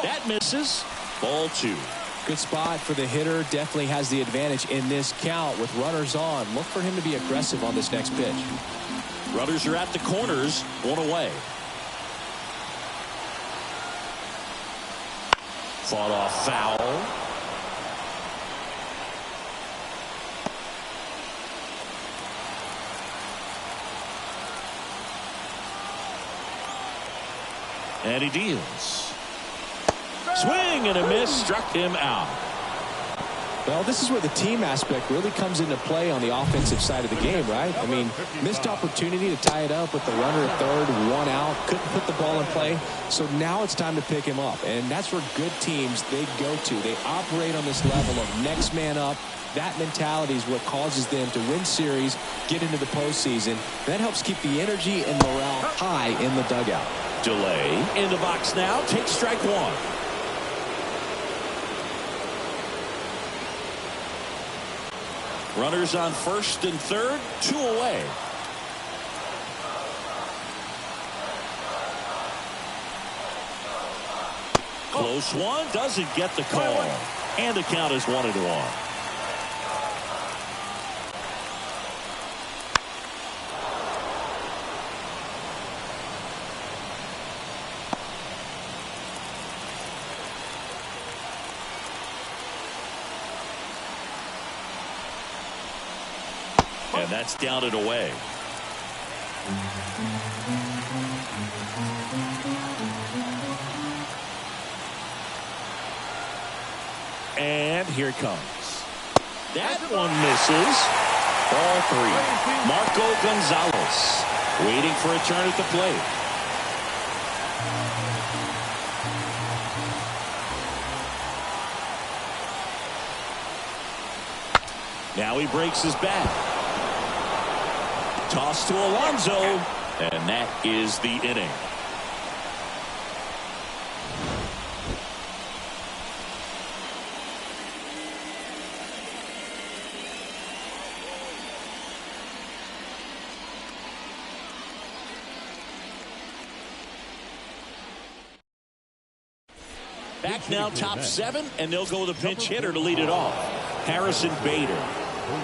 A: That misses. Ball two.
B: Good spot for the hitter. Definitely has the advantage in this count with runners on. Look for him to be aggressive on this next pitch.
A: Runners are at the corners, one away. Fought off foul. And he deals. Swing and a miss, struck him out.
B: Well, this is where the team aspect really comes into play on the offensive side of the game, right? I mean, missed opportunity to tie it up with the runner at third, one out, couldn't put the ball in play. So now it's time to pick him up. And that's where good teams, they go to. They operate on this level of next man up. That mentality is what causes them to win series, get into the postseason. That helps keep the energy and morale high in the dugout.
A: Delay in the box now. Take strike one. Runners on first and third, two away. Close one, doesn't get the call. And the count is 1-1. And that's down and away. And here it comes. That one misses. Ball three. Marco Gonzalez waiting for a turn at the plate. Now he breaks his bat. Toss to Alonso, and that is the inning. Back now, top seven, and they'll go with a pinch hitter to lead it off. Harrison Bader.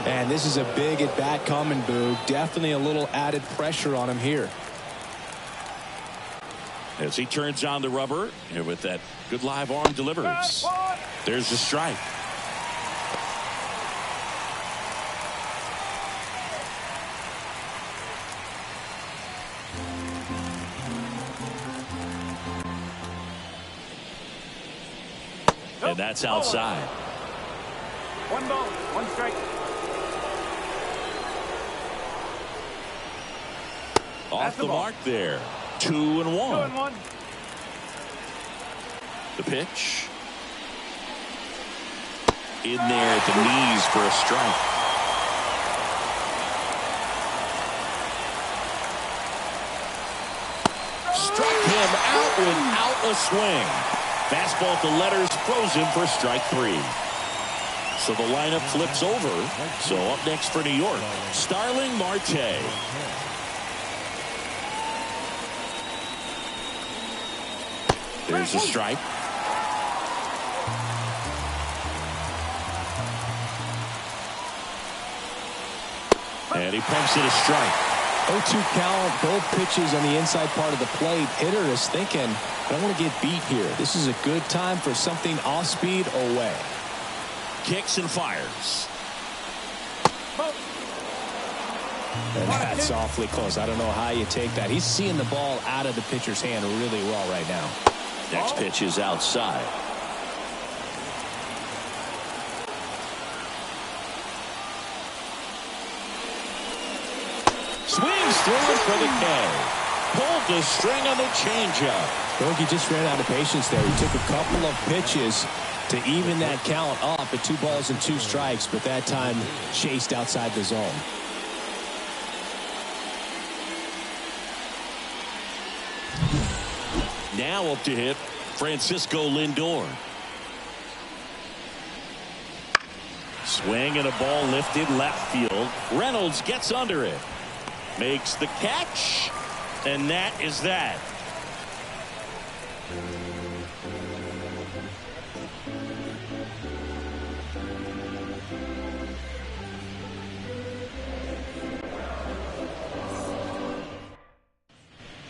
B: And this is a big at bat coming, Boo. Definitely a little added pressure on him here.
A: As he turns on the rubber, and with that good live arm delivers. There's the strike. And that's outside.
D: 1 ball, 1 strike.
A: Off the mark there. 2-1.
D: 2-1.
A: The pitch. In there at the knees for a strike. Struck him out without a swing. Fastball at the letters, frozen for strike 3. So the lineup flips over. So up next for New York, Starling Marte. There's a strike. And he pumps it a strike.
B: 0-2 count, both pitches on the inside part of the plate. Hitter is thinking, I don't want to get beat here. This is a good time for something off speed away.
A: Kicks and fires.
B: And that's awfully close. I don't know how you take that. He's seeing the ball out of the pitcher's hand really well right now.
A: Next pitch is outside. Swings through it for the K. Pulled the string on the changeup.
B: I think he just ran out of patience there. He took a couple of pitches to even that count up at 2 balls and 2 strikes, but that time chased outside the zone.
A: Now up to hit Francisco Lindor. Swing and a ball lifted left field. Reynolds gets under it. Makes the catch. And that is that.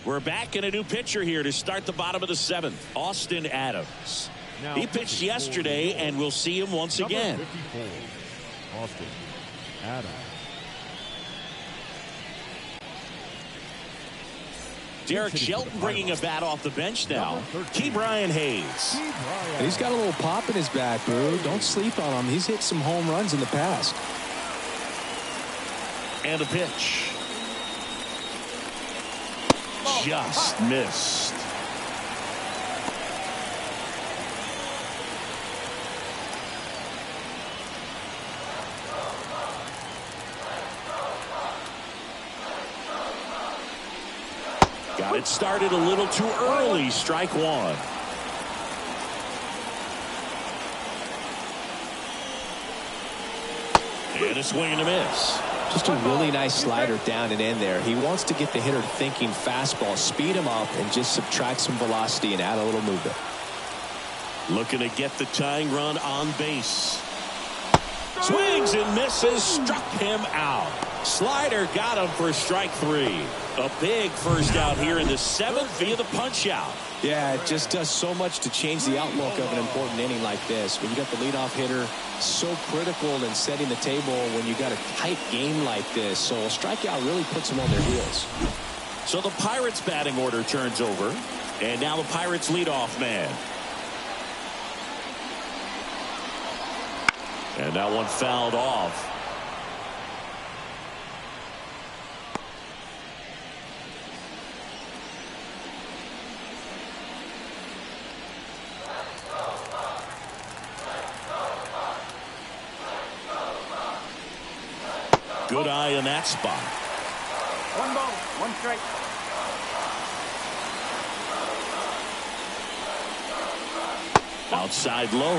A: We're back in a new pitcher here to start the bottom of the 7th. Austin Adams.
C: Now,
A: He pitched yesterday, and we'll see him once again.
C: 54, Austin Adams.
A: Derek Shelton bringing a bat off the bench now. Key Brian Hayes.
B: He's got a little pop in his bat, Boo. Don't sleep on him. He's hit some home runs in the past.
A: And a pitch. Just missed. Got it started a little too early. Strike 1. And a swing and a miss.
B: Just a really nice slider down and in there. He wants to get the hitter thinking fastball, speed him up, and just subtract some velocity and add a little movement.
A: Looking to get the tying run on base. Swings and misses. Struck him out. Slider got him for strike 3. A big first out here in the 7th via the punch out.
B: Yeah, it just does so much to change the outlook of an important inning like this. When you got the leadoff hitter, so critical in setting the table when you got a tight game like this. So a strikeout really puts them on their heels.
A: So the Pirates batting order turns over. And now the Pirates leadoff man. And that one fouled off. Good eye in that spot.
D: 1 ball, 1 strike.
A: Outside low.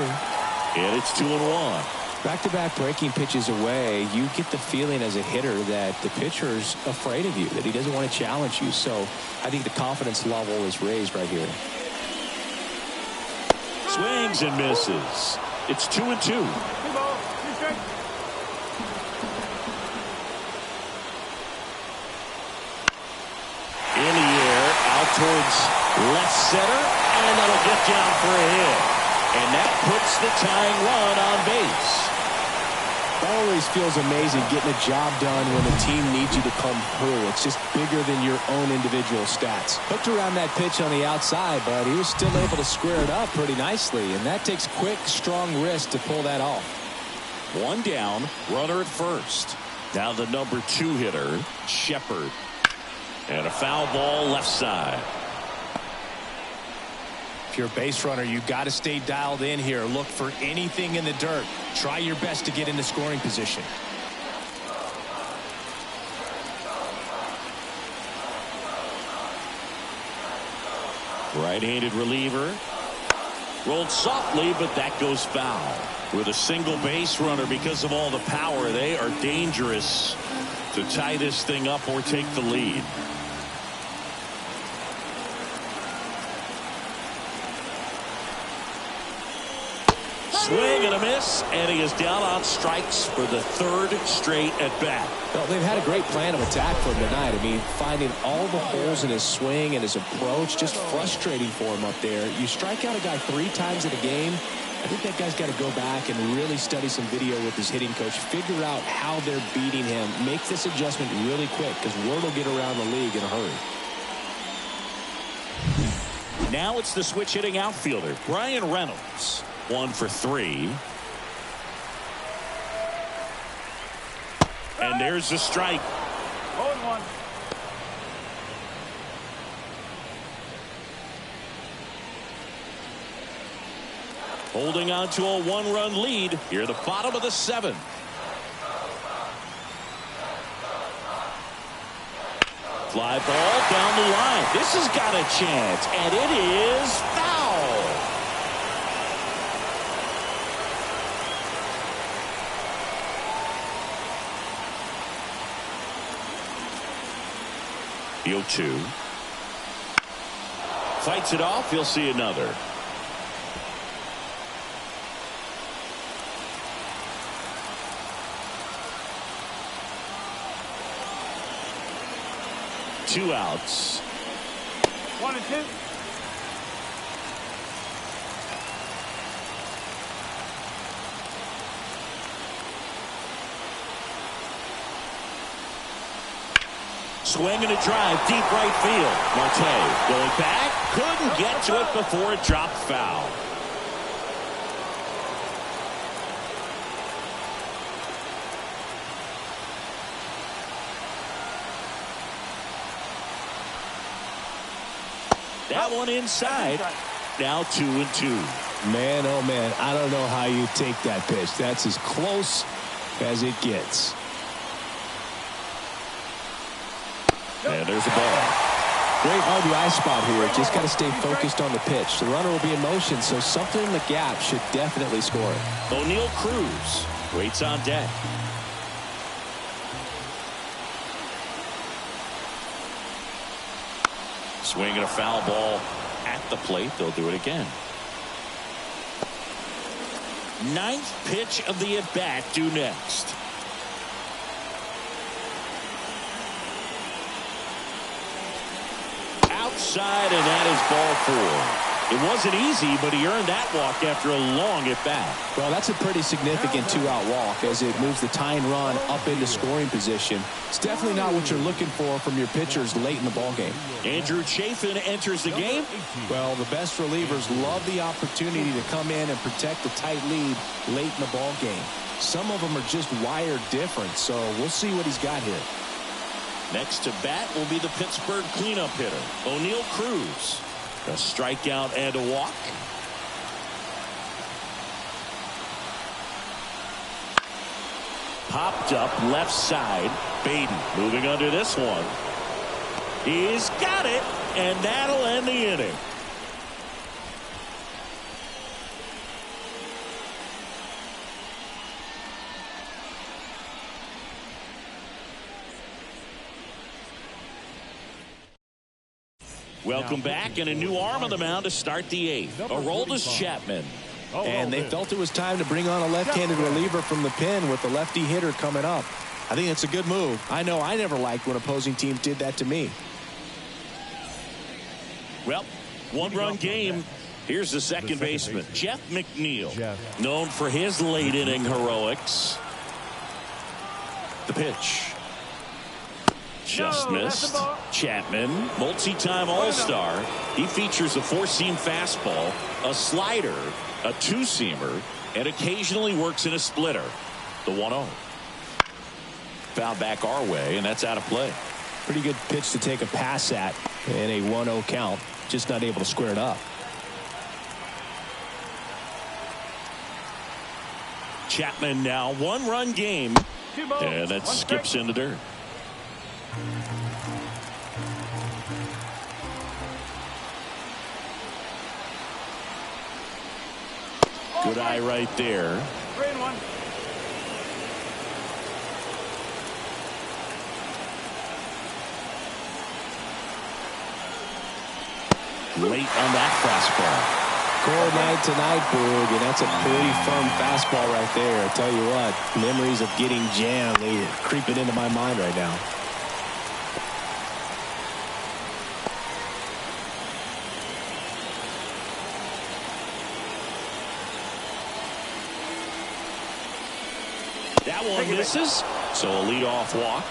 A: And it's 2-1.
B: Back-to-back breaking pitches away, you get the feeling as a hitter that the pitcher's afraid of you, that he doesn't want to challenge you. So I think the confidence level is raised right here.
A: Swings and misses. It's 2-2.
D: 2 balls, 2 strikes.
A: towards left center, and that'll get down for a hit. And that puts the tying run on base.
B: Always feels amazing getting a job done when the team needs you to come through. It's just bigger than your own individual stats. Hooked around that pitch on the outside, but he was still able to square it up pretty nicely, and that takes quick, strong wrist to pull that off.
A: One down, runner at first. Now the number 2 hitter, Shepard. And a foul ball left side.
B: If you're a base runner, you've got to stay dialed in here. Look for anything in the dirt. Try your best to get into scoring position.
A: Right-handed reliever. Rolled softly, but that goes foul. With a single base runner, because of all the power, they are dangerous to tie this thing up or take the lead. Swing and a miss, and he is down on strikes for the 3rd straight at bat.
B: Well, they've had a great plan of attack for him tonight. I mean, finding all the holes in his swing and his approach, just frustrating for him up there. You strike out a guy 3 times in a game, I think that guy's got to go back and really study some video with his hitting coach, figure out how they're beating him, make this adjustment really quick, because word will get around the league in a hurry.
A: Now it's the switch hitting outfielder, Brian Reynolds. 1 for 3. And there's the strike.
D: 0-1.
A: Holding on to a 1-run lead here at the bottom of the 7th. Fly ball down the line. This has got a chance, and it is foul. The 0-2. Fights it off. He'll see another. Two outs.
D: 1-2.
A: Swing and a drive, deep right field. Marte going back, couldn't get to it before it dropped foul. That one inside. Now 2-2.
B: Man, oh man, I don't know how you take that pitch. That's as close as it gets.
A: And there's a ball.
B: Great RBI spot here. Just got to stay focused on the pitch. The runner will be in motion, so something in the gap should definitely score it.
A: O'Neal Cruz waits on deck. Swing and a foul ball at the plate. They'll do it again. 9th pitch of the at-bat due next. Outside, and that is ball 4. It wasn't easy, but he earned that walk after a long at-bat.
B: Well, that's a pretty significant 2-out walk as it moves the tying run up into scoring position. It's definitely not what you're looking for from your pitchers late in the ballgame.
A: Andrew Chafin enters the game.
B: Well, the best relievers love the opportunity to come in and protect a tight lead late in the ballgame. Some of them are just wired different, so we'll see what he's got here.
A: Next to bat will be the Pittsburgh cleanup hitter, O'Neal Cruz. A strikeout and a walk. Popped up left side. Beatty moving under this one. He's got it, and that'll end the inning. Welcome back, and a new arm on the mound to start the 8th. Aroldis Chapman.
B: And they felt it was time to bring on a left-handed reliever from the pen with the lefty hitter coming up. I think it's a good move. I know I never liked when opposing teams did that to me.
A: Well, one-run game. Here's the second baseman, Jeff McNeil, known for his late inning heroics. The pitch. Just missed. Chapman, multi-time All-Star. He features a four-seam fastball, a slider, a two-seamer, and occasionally works in a splitter. The 1-0. Foul back our way, and that's out of play.
B: Pretty good pitch to take a pass at in a 1-0 count. Just not able to square it up.
A: Chapman now one-run game, and that skips in the dirt. Good eye right there.
D: 3-1.
A: Late on that fastball.
B: Cold night tonight, Boog, and that's a pretty firm fastball right there. I tell you what, memories of getting jammed, they creeping into my mind right now.
A: That one misses, so a leadoff walk.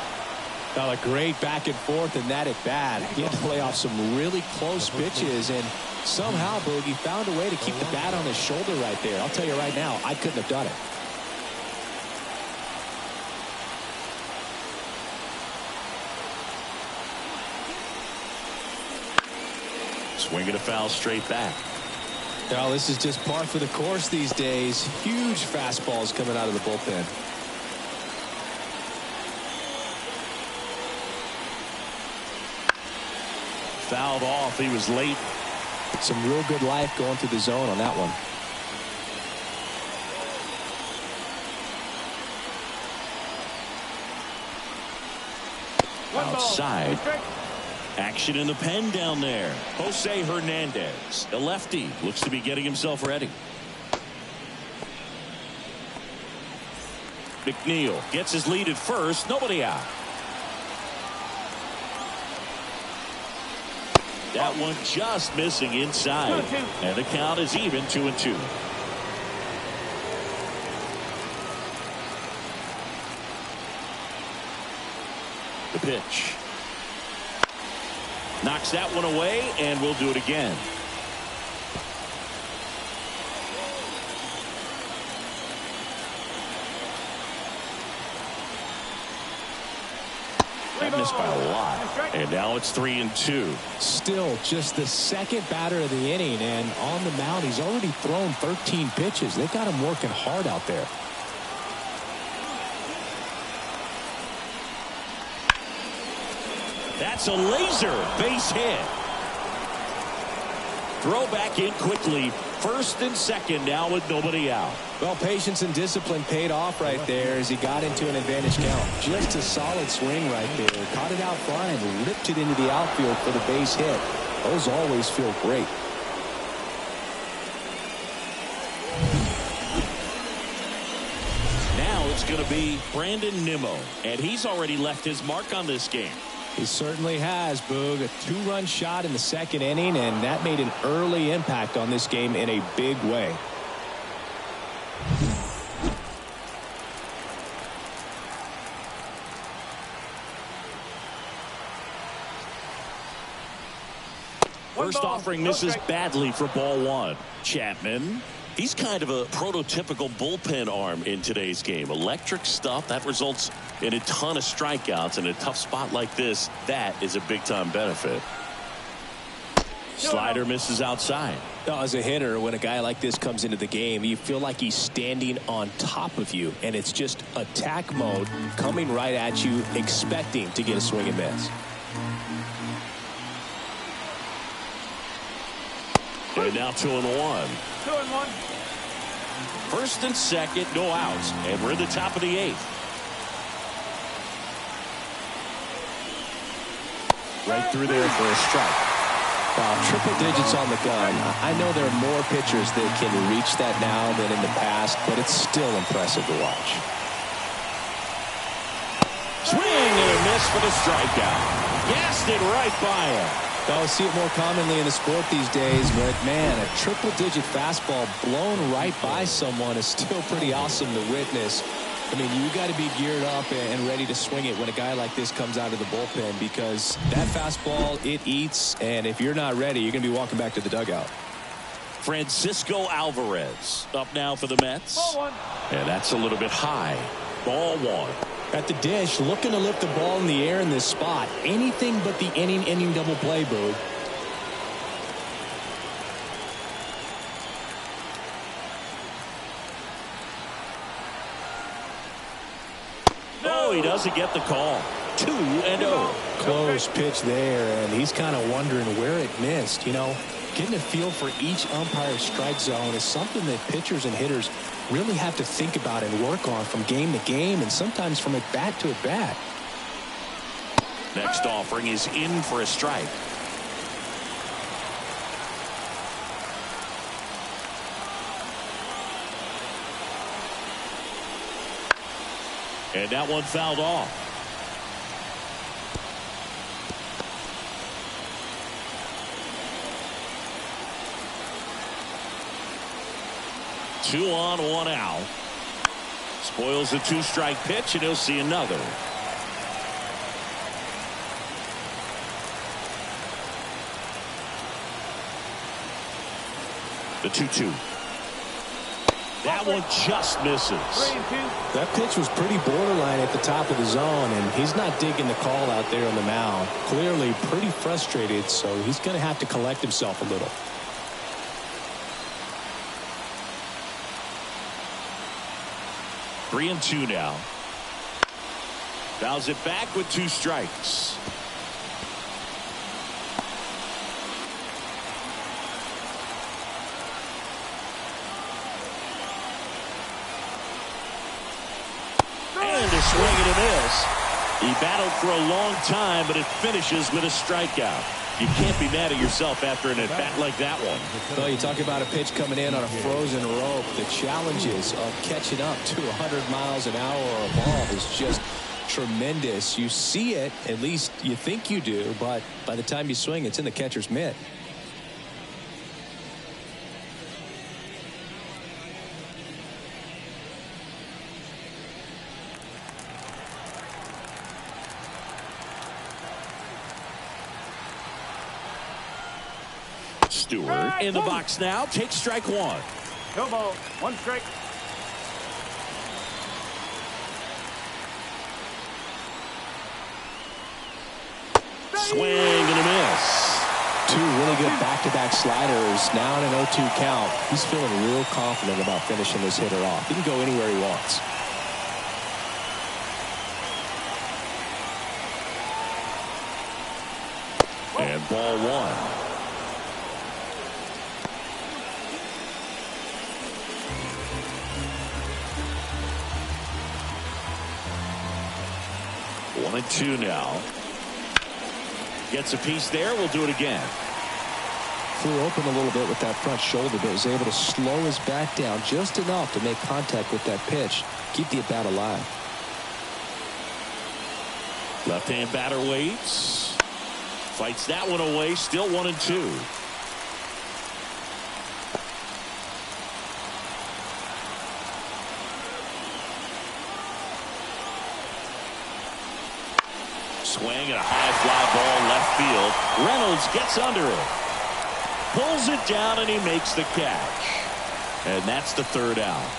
B: Now a great back and forth in that at bat. He had to lay off some really close pitches, and somehow, Boogie found a way to keep the bat on his shoulder right there. I'll tell you right now, I couldn't have done it.
A: Swinging a foul straight back.
B: Now this is just par for the course these days. Huge fastballs coming out of the bullpen.
A: Fouled off. He was late.
B: Some real good life going through the zone on that one.
A: Outside. Action in the pen down there. Jose Hernandez, the lefty, looks to be getting himself ready. McNeil gets his lead at first. Nobody out. That one just missing inside. And the count is even 2-2. The pitch. Knocks that one away, and we'll do it again. That missed by a lot. And now it's 3-2.
B: Still just the second batter of the inning, and on the mound he's already thrown 13 pitches. They've got him working hard out there.
A: That's a laser base hit. Throw back in quickly. First and second now with nobody out.
B: Well, patience and discipline paid off right there as he got into an advantage count. Just a solid swing right there. Caught it out front and ripped it into the outfield for the base hit. Those always feel great.
A: Now it's going to be Brandon Nimmo, and he's already left his mark on this game.
B: He certainly has, Boog. A two-run shot in the second inning, and that made an early impact on this game in a big way.
A: First offering misses badly for ball one. Chapman. He's kind of a prototypical bullpen arm in today's game. Electric stuff that results in a ton of strikeouts. In a tough spot like this, that is a big-time benefit. Slider misses outside.
B: Now, as a hitter, when a guy like this comes into the game, you feel like he's standing on top of you, and it's just attack mode coming right at you, expecting to get a swing and miss.
A: And now 2-1.
D: 2-1.
A: First and second, no outs, and we're in the top of the eighth.
B: Right through there for a strike. Triple digits on the gun. I know there are more pitchers that can reach that now than in the past, but it's still impressive to watch.
A: Swing and a miss for the strikeout. Gassed it right by him.
B: I'll see it more commonly in the sport these days, but man, a triple-digit fastball blown right by someone is still pretty awesome to witness. I mean, you got to be geared up and ready to swing it when a guy like this comes out of the bullpen, because that fastball, it eats, and if you're not ready, you're going to be walking back to the dugout.
A: Francisco Alvarez up now for the Mets.
D: Ball one.
A: And that's a little bit high. Ball one.
B: At the dish, looking to lift the ball in the air in this spot. Anything but the inning double play, Boo.
A: Oh, he doesn't get the call. 2-0.
B: Close pitch there, and he's kind of wondering where it missed. You know, getting a feel for each umpire's strike zone is something that pitchers and hitters really have to think about and work on from game to game, and sometimes from at bat to at bat.
A: Next offering is in for a strike. And that one fouled off. Two on, one out. Spoils a two-strike pitch, and he'll see another. The 2-2. That one just misses.
D: 3-2.
B: That pitch was pretty borderline at the top of the zone, and he's not digging the call out there on the mound. Clearly pretty frustrated, so he's going to have to collect himself a little.
A: Three and two now. Fouls it back with two strikes. And a swing and a miss. He battled for a long time, but it finishes with a strikeout. You can't be mad at yourself after an at-bat like that one.
B: Well, you talk about a pitch coming in on a frozen rope. The challenges of catching up to 100 miles an hour or above is just tremendous. You see it, at least you think you do, but by the time you swing, it's in the catcher's mitt.
A: Stewart in the box now. Takes strike one.
D: No ball. One strike.
A: Swing and a miss.
B: Two really good back-to-back sliders. Now in an 0-2 count. He's feeling real confident about finishing this hitter off. He can go anywhere he wants.
A: And ball one. One and two now. Gets a piece there. We'll do it again.
B: Flew open a little bit with that front shoulder, but was able to slow his bat down just enough to make contact with that pitch. Keep the at-bat alive.
A: Left-hand batter waits. Fights that one away. Still 1 and 2. Swing and a high fly ball left field. Reynolds gets under it. Pulls it down and he makes the catch. And that's the third out.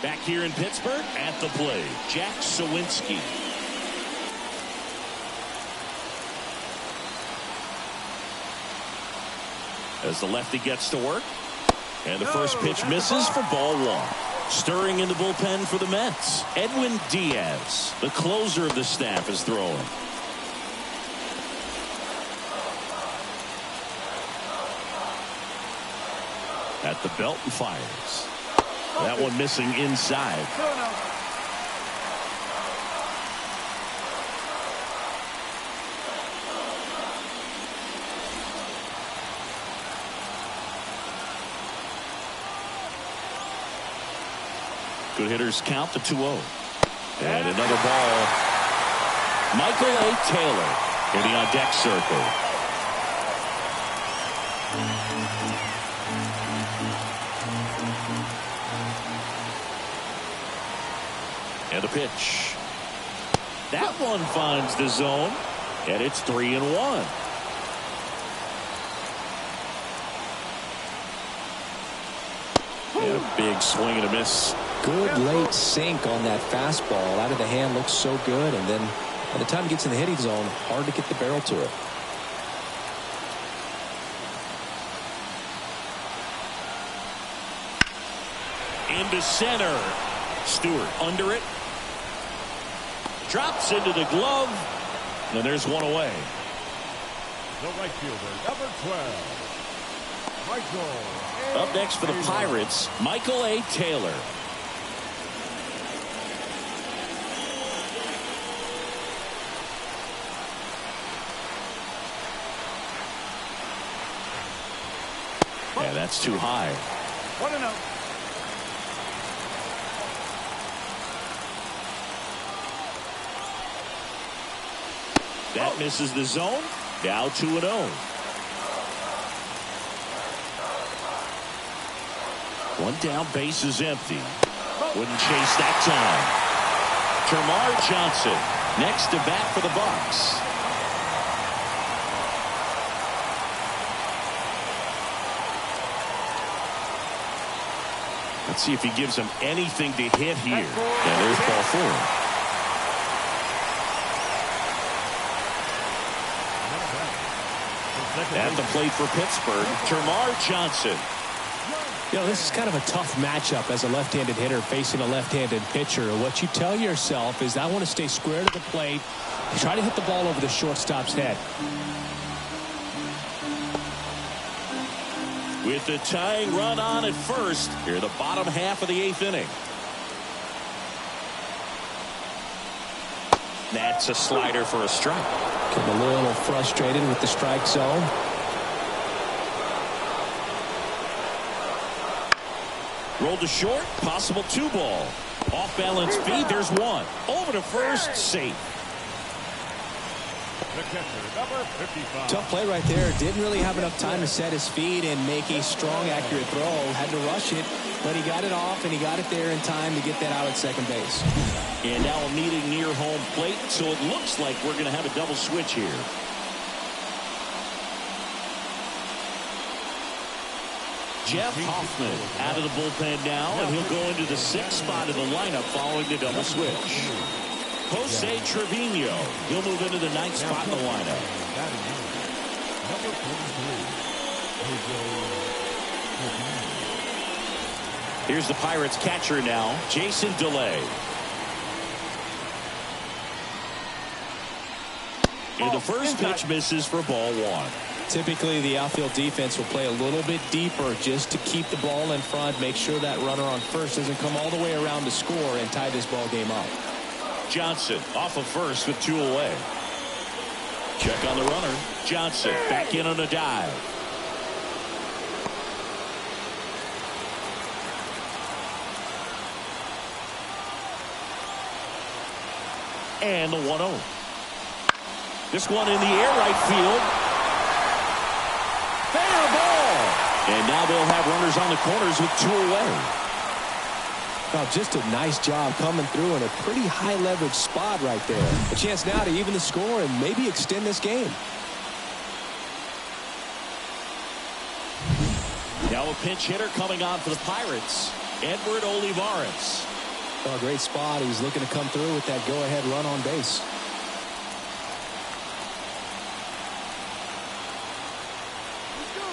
A: Back here in Pittsburgh at the plate, Jack Sawinski. As the lefty gets to work. And the first pitch misses for ball one. Stirring in the bullpen for the Mets, Edwin Diaz, the closer of the staff, is throwing. At the belt and fires. That one missing inside. Good hitters count the 2-0. And another ball. Michael A. Taylor in the on-deck circle. And a pitch. That one finds the zone, and it's 3-1. And a big swing and a miss.
B: Good late sink on that fastball. Out of the hand, looks so good, and then by the time he gets in the hitting zone, hard to get the barrel to it.
A: Into center. Stewart under it. Drops into the glove. And there's one away.
C: The right fielder, number 12, Michael.
A: Up next for the Pirates, Michael A. Taylor. Yeah, that's too high.
D: 1-0.
A: That misses the zone. Now 2-0. One down, base is empty. Wouldn't chase that time. Termarr Johnson next to bat for the Bucs. Let's see if he gives him anything to hit here. And there's ball 4. At the plate for Pittsburgh, Termarr Johnson.
B: You know, this is kind of a tough matchup as a left-handed hitter facing a left-handed pitcher. What you tell yourself is, I want to stay square to the plate, try to hit the ball over the shortstop's head.
A: With the tying run on at first, here the bottom half of the 8th inning. That's a slider for a strike.
B: Getting a little frustrated with the strike zone.
A: Rolled to short, possible 2-ball. Off balance feed, there's one. Over to first, safe.
C: The catcher, number 55.
B: Tough play right there. Didn't really have enough time to set his feet and make a strong, accurate throw. Had to rush it, but he got it off, and he got it there in time to get that out at second base.
A: And now a meeting near home plate, so it looks like we're going to have a double switch here. Jeff Hoffman out of the bullpen now, and he'll go into the 6th spot in the lineup following the double switch. Jose Trevino, he'll move into the 9th spot in the lineup.
C: Number 43.
A: Here's the Pirates catcher now, Jason DeLay. And the first pitch misses for ball 1.
B: Typically, the outfield defense will play a little bit deeper just to keep the ball in front, make sure that runner on first doesn't come all the way around to score and tie this ball game up.
A: Johnson off of first with 2 away. Check on the runner. Johnson back in on a dive. And the 1-0. This one in the air, right field. Fair ball. And now they'll have runners on the corners with 2 away.
B: Oh, just a nice job coming through in a pretty high leverage spot right there. A chance now to even the score and maybe extend this game.
A: Now a pinch hitter coming on for the Pirates, Edward Olivares.
B: Oh, great spot. He's looking to come through with that go-ahead run on base.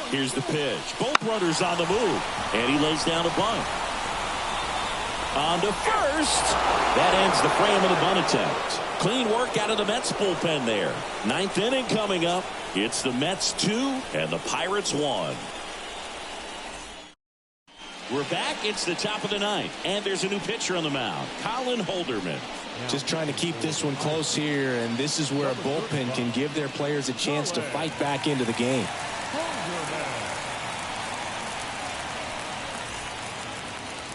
A: Here's the pitch. Both runners on the move. And he lays down a bunt. On to first. That ends the frame of the bunt attempt. Clean work out of the Mets bullpen there. 9th inning coming up. It's the Mets 2 and the Pirates 1. We're back. It's the top of the 9th. And there's a new pitcher on the mound. Colin Holderman.
B: Just trying to keep this one close here, and this is where a bullpen can give their players a chance to fight back into the game.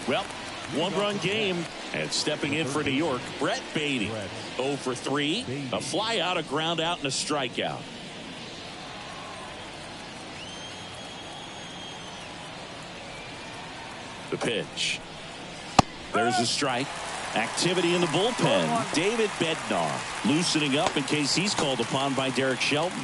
A: Well, One-run game, and stepping in for New York, Brett Beatty. 0 for 3, a fly out, a ground out, and a strikeout. The pitch. There's a strike. Activity in the bullpen. David Bednar loosening up in case he's called upon by Derek Shelton.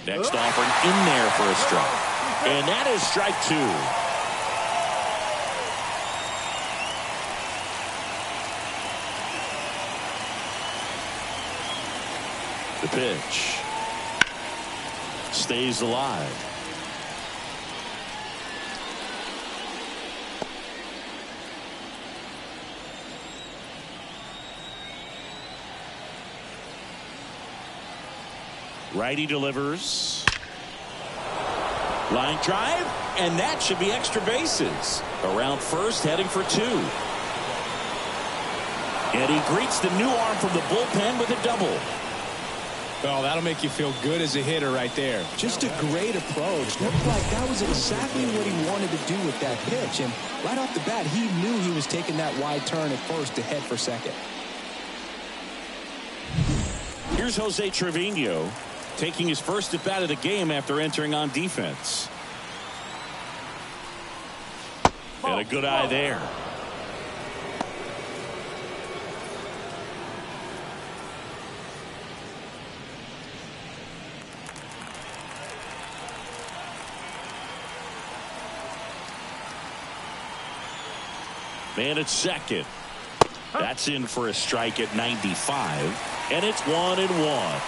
A: Next offering in there for a strike. And that is strike 2. The pitch stays alive. Righty delivers. Line drive, and that should be extra bases. Around first, heading for 2. And he greets the new arm from the bullpen with a double.
B: Oh, that'll make you feel good as a hitter right there. Just a great approach. Looked like that was exactly what he wanted to do with that pitch. And right off the bat, he knew he was taking that wide turn at first to head for second.
A: Here's Jose Trevino taking his first at bat of the game after entering on defense. And a good eye there. Man at second. That's in for a strike at 95. And it's 1-1.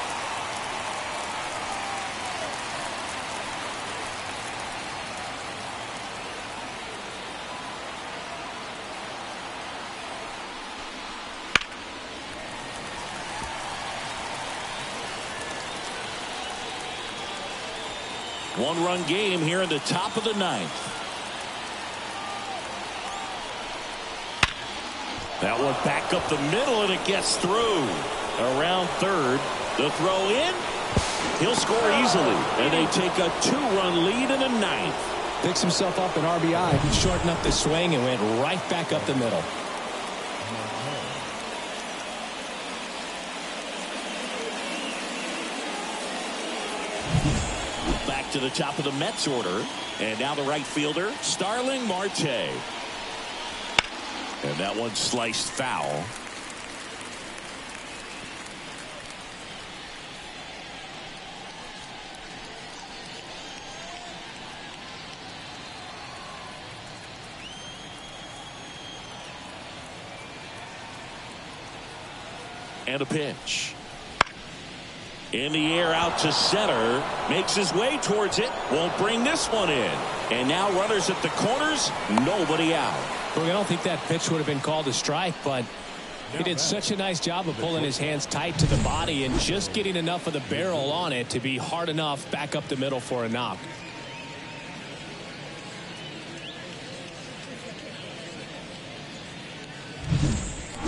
A: One-run game here in the top of the 9th. That one back up the middle, and it gets through. Around third, the throw in. He'll score easily, and they take a 2-run lead in the 9th.
B: Picks himself up an RBI. He shortened up the swing and went right back up the middle.
A: Back to the top of the Mets order, and now the right fielder, Starling Marte. And that one sliced foul. And a pitch. In the air out to center. Makes his way towards it. Won't bring this one in. And now runners at the corners. Nobody out.
B: Well, I don't think that pitch would have been called a strike, but he did such a nice job of pulling his hands tight to the body and just getting enough of the barrel on it to be hard enough back up the middle for a knock.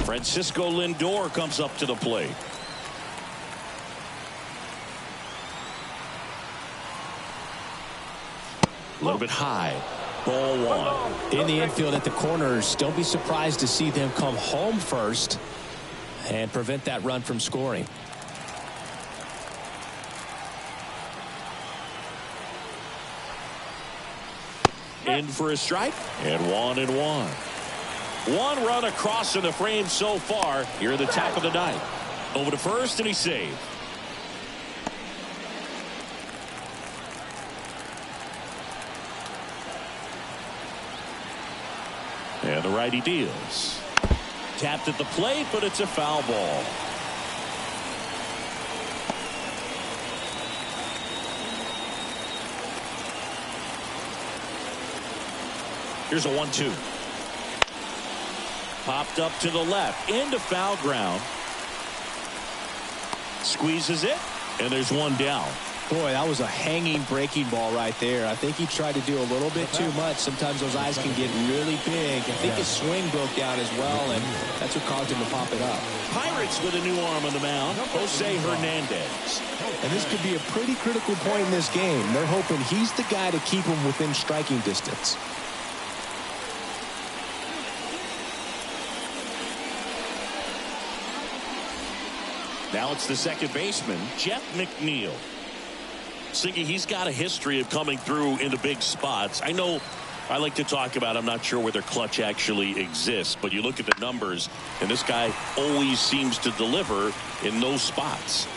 A: Francisco Lindor comes up to the plate. A little bit high. Ball 1.
B: In the infield at the corners, don't be surprised to see them come home first and prevent that run from scoring.
A: In for a strike, and 1-1. One run across in the frame so far here at the top of the 9th. Over to first, and he's saved. And the righty deals. Tapped at the plate, but it's a foul ball. Here's a 1-2. Popped up to the left, into foul ground. Squeezes it, and there's one down.
B: Boy, that was a hanging breaking ball right there. I think he tried to do a little bit too much. Sometimes those eyes can get really big. I think his swing broke down as well, and that's what caused him to pop it up.
A: Pirates with a new arm on the mound, Jose Hernandez.
B: And this could be a pretty critical point in this game. They're hoping he's the guy to keep him within striking distance.
A: Now it's the second baseman, Jeff McNeil. Siggy, he's got a history of coming through into big spots. I know I like to talk about, I'm not sure whether clutch actually exists, but you look at the numbers, and this guy always seems to deliver in those spots.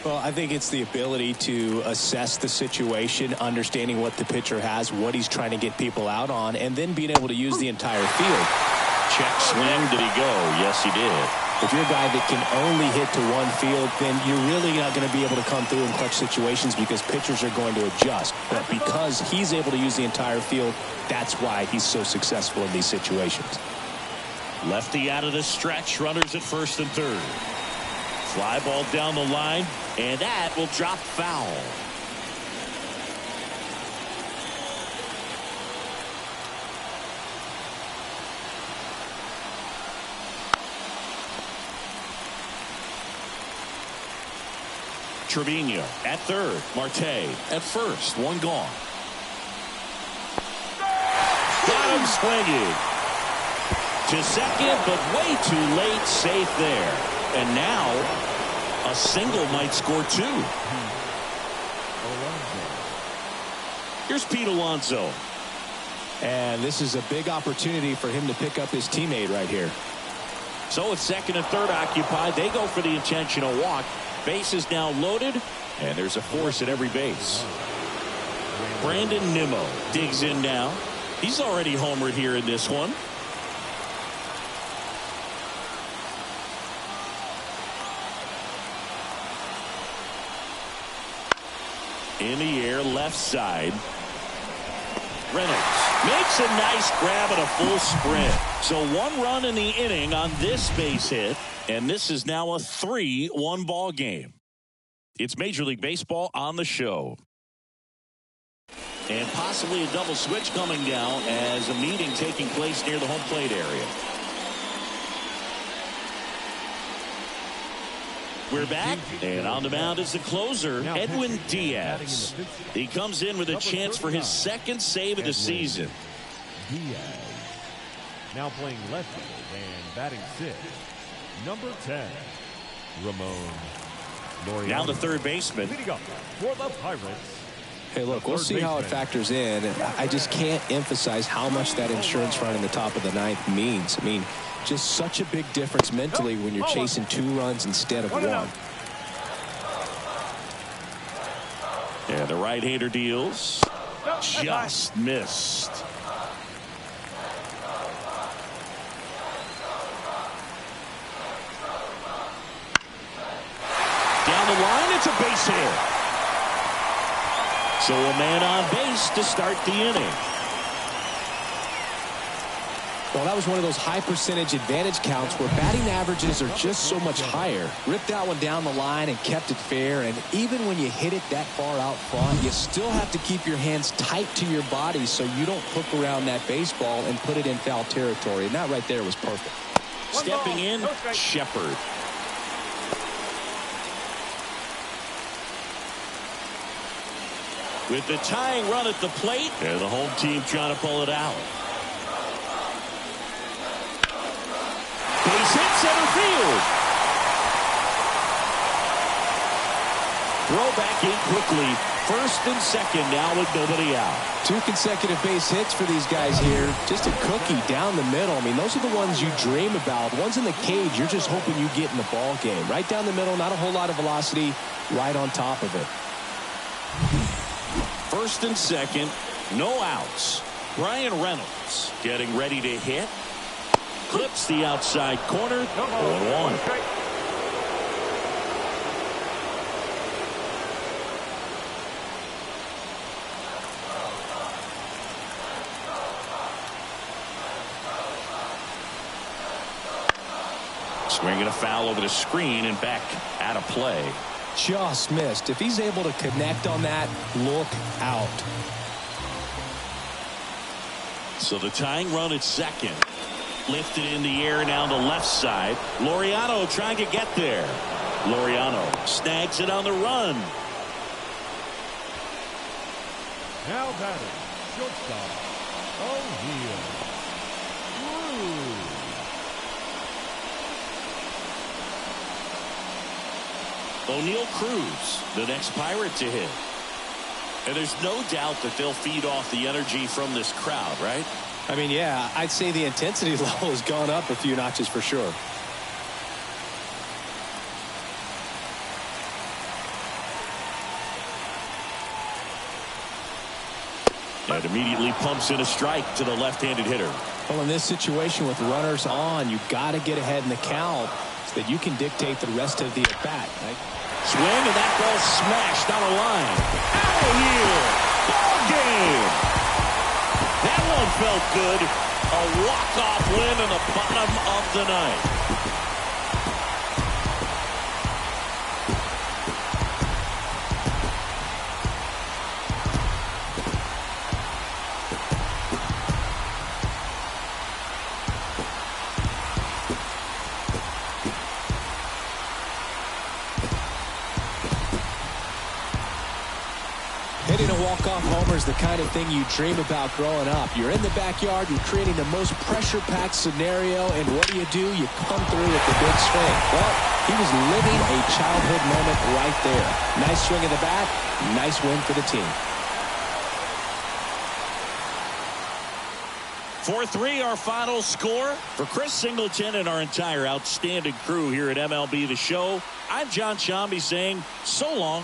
B: Well, I think it's the ability to assess the situation, understanding what the pitcher has, what he's trying to get people out on, and then being able to use the entire field.
A: Check swing. Did he go? Yes, he did.
B: If you're a guy that can only hit to one field, then you're really not going to be able to come through in clutch situations because pitchers are going to adjust. But because he's able to use the entire field, that's why he's so successful in these situations.
A: Lefty out of the stretch, runners at first and third. Fly ball down the line, and that will drop foul. Trevino at third. Marte at first. One gone. Got him swinging. To second, but way too late. Safe there. And now a single might score two. Here's Pete Alonso.
B: And this is a big opportunity for him to pick up his teammate right here.
A: So it's second and third occupied. They go for the intentional walk. Base is now loaded, and there's a force at every base. Brandon Nimmo digs in now. He's already homered here in this one. In the air, left side. Reynolds makes a nice grab and a full sprint. So one run in the inning on this base hit. And this is now a 3-1 ball game. It's Major League Baseball on the show. And possibly a double switch coming down as a meeting taking place near the home plate area. We're back, and on the mound is the closer, Edwin Diaz. He comes in with a chance for his second save of the season.
C: Diaz now playing left field and batting sixth. Number 10, Ramon Laureano.
A: Now the third baseman.
C: For the Pirates.
B: Hey, look, we'll see how it factors in. I just can't emphasize how much that insurance run in the top of the ninth means. I mean, just such a big difference mentally when you're chasing 2 runs instead of 1.
A: Yeah, the right-hander deals. Just missed. Down the line, it's a base hit. So a man on base to start the inning.
B: Well, that was one of those high percentage advantage counts where batting averages are just so much higher. Ripped that one down the line and kept it fair. And even when you hit it that far out front, you still have to keep your hands tight to your body so you don't hook around that baseball and put it in foul territory. And that right there was perfect.
A: Stepping in, Shepard. With the tying run at the plate, and the home team trying to pull it out. Base hit center field. Throw back in quickly. First and second now with nobody out.
B: 2 consecutive base hits for these guys here. Just a cookie down the middle. I mean, those are the ones you dream about. Ones in the cage, you're just hoping you get in the ball game. Right down the middle, not a whole lot of velocity, right on top of it.
A: First and second, no outs. Brian Reynolds getting ready to hit. Clips the outside corner. 0-1. Swinging a foul over the screen and back out of play.
B: Just missed. If he's able to connect on that, look out.
A: So the tying run at second. Lifted in the air now to left side. Laureano trying to get there. Laureano snags it on the run.
C: Now batting, shortstop, O'Neill.
A: O'Neill Cruz, the next Pirate to hit. And there's no doubt that they'll feed off the energy from this crowd, right?
B: I mean, yeah, I'd say the intensity level has gone up a few notches for sure.
A: And immediately pumps in a strike to the left-handed hitter.
B: Well, in this situation with runners on, you've got to get ahead in the count so that you can dictate the rest of the at-bat. Right?
A: Swing, and that ball smashed on a line. Out of here. Ball game. That one felt good. A walk-off win in the bottom of the ninth.
B: Hitting a walk-off homer is the kind of thing you dream about growing up. You're in the backyard, you're creating the most pressure-packed scenario, and what do? You come through with the big swing. Well, he was living a childhood moment right there. Nice swing of the bat, nice win for the team.
A: 4-3 our final score. For Chris Singleton and our entire outstanding crew here at MLB The Show, I'm John Shambi saying so long.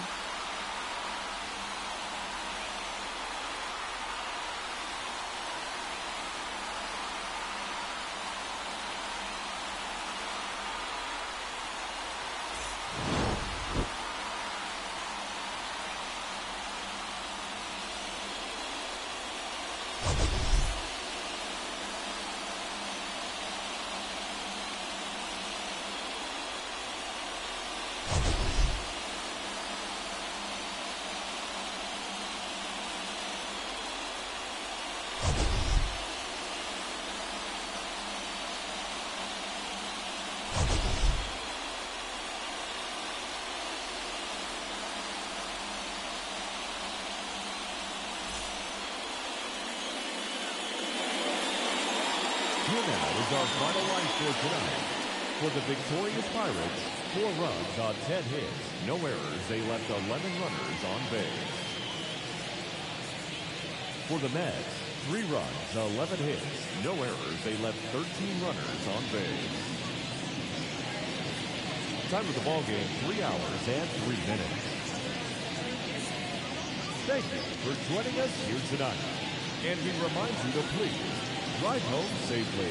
C: Here now is our final line score tonight. For the victorious Pirates, 4 runs on 10 hits, no errors. They left 11 runners on base. For the Mets, 3 runs, 11 hits, no errors. They left 13 runners on base. Time of the ball game, 3 hours and 3 minutes. Thank you for joining us here tonight. And we remind you to please drive home safely.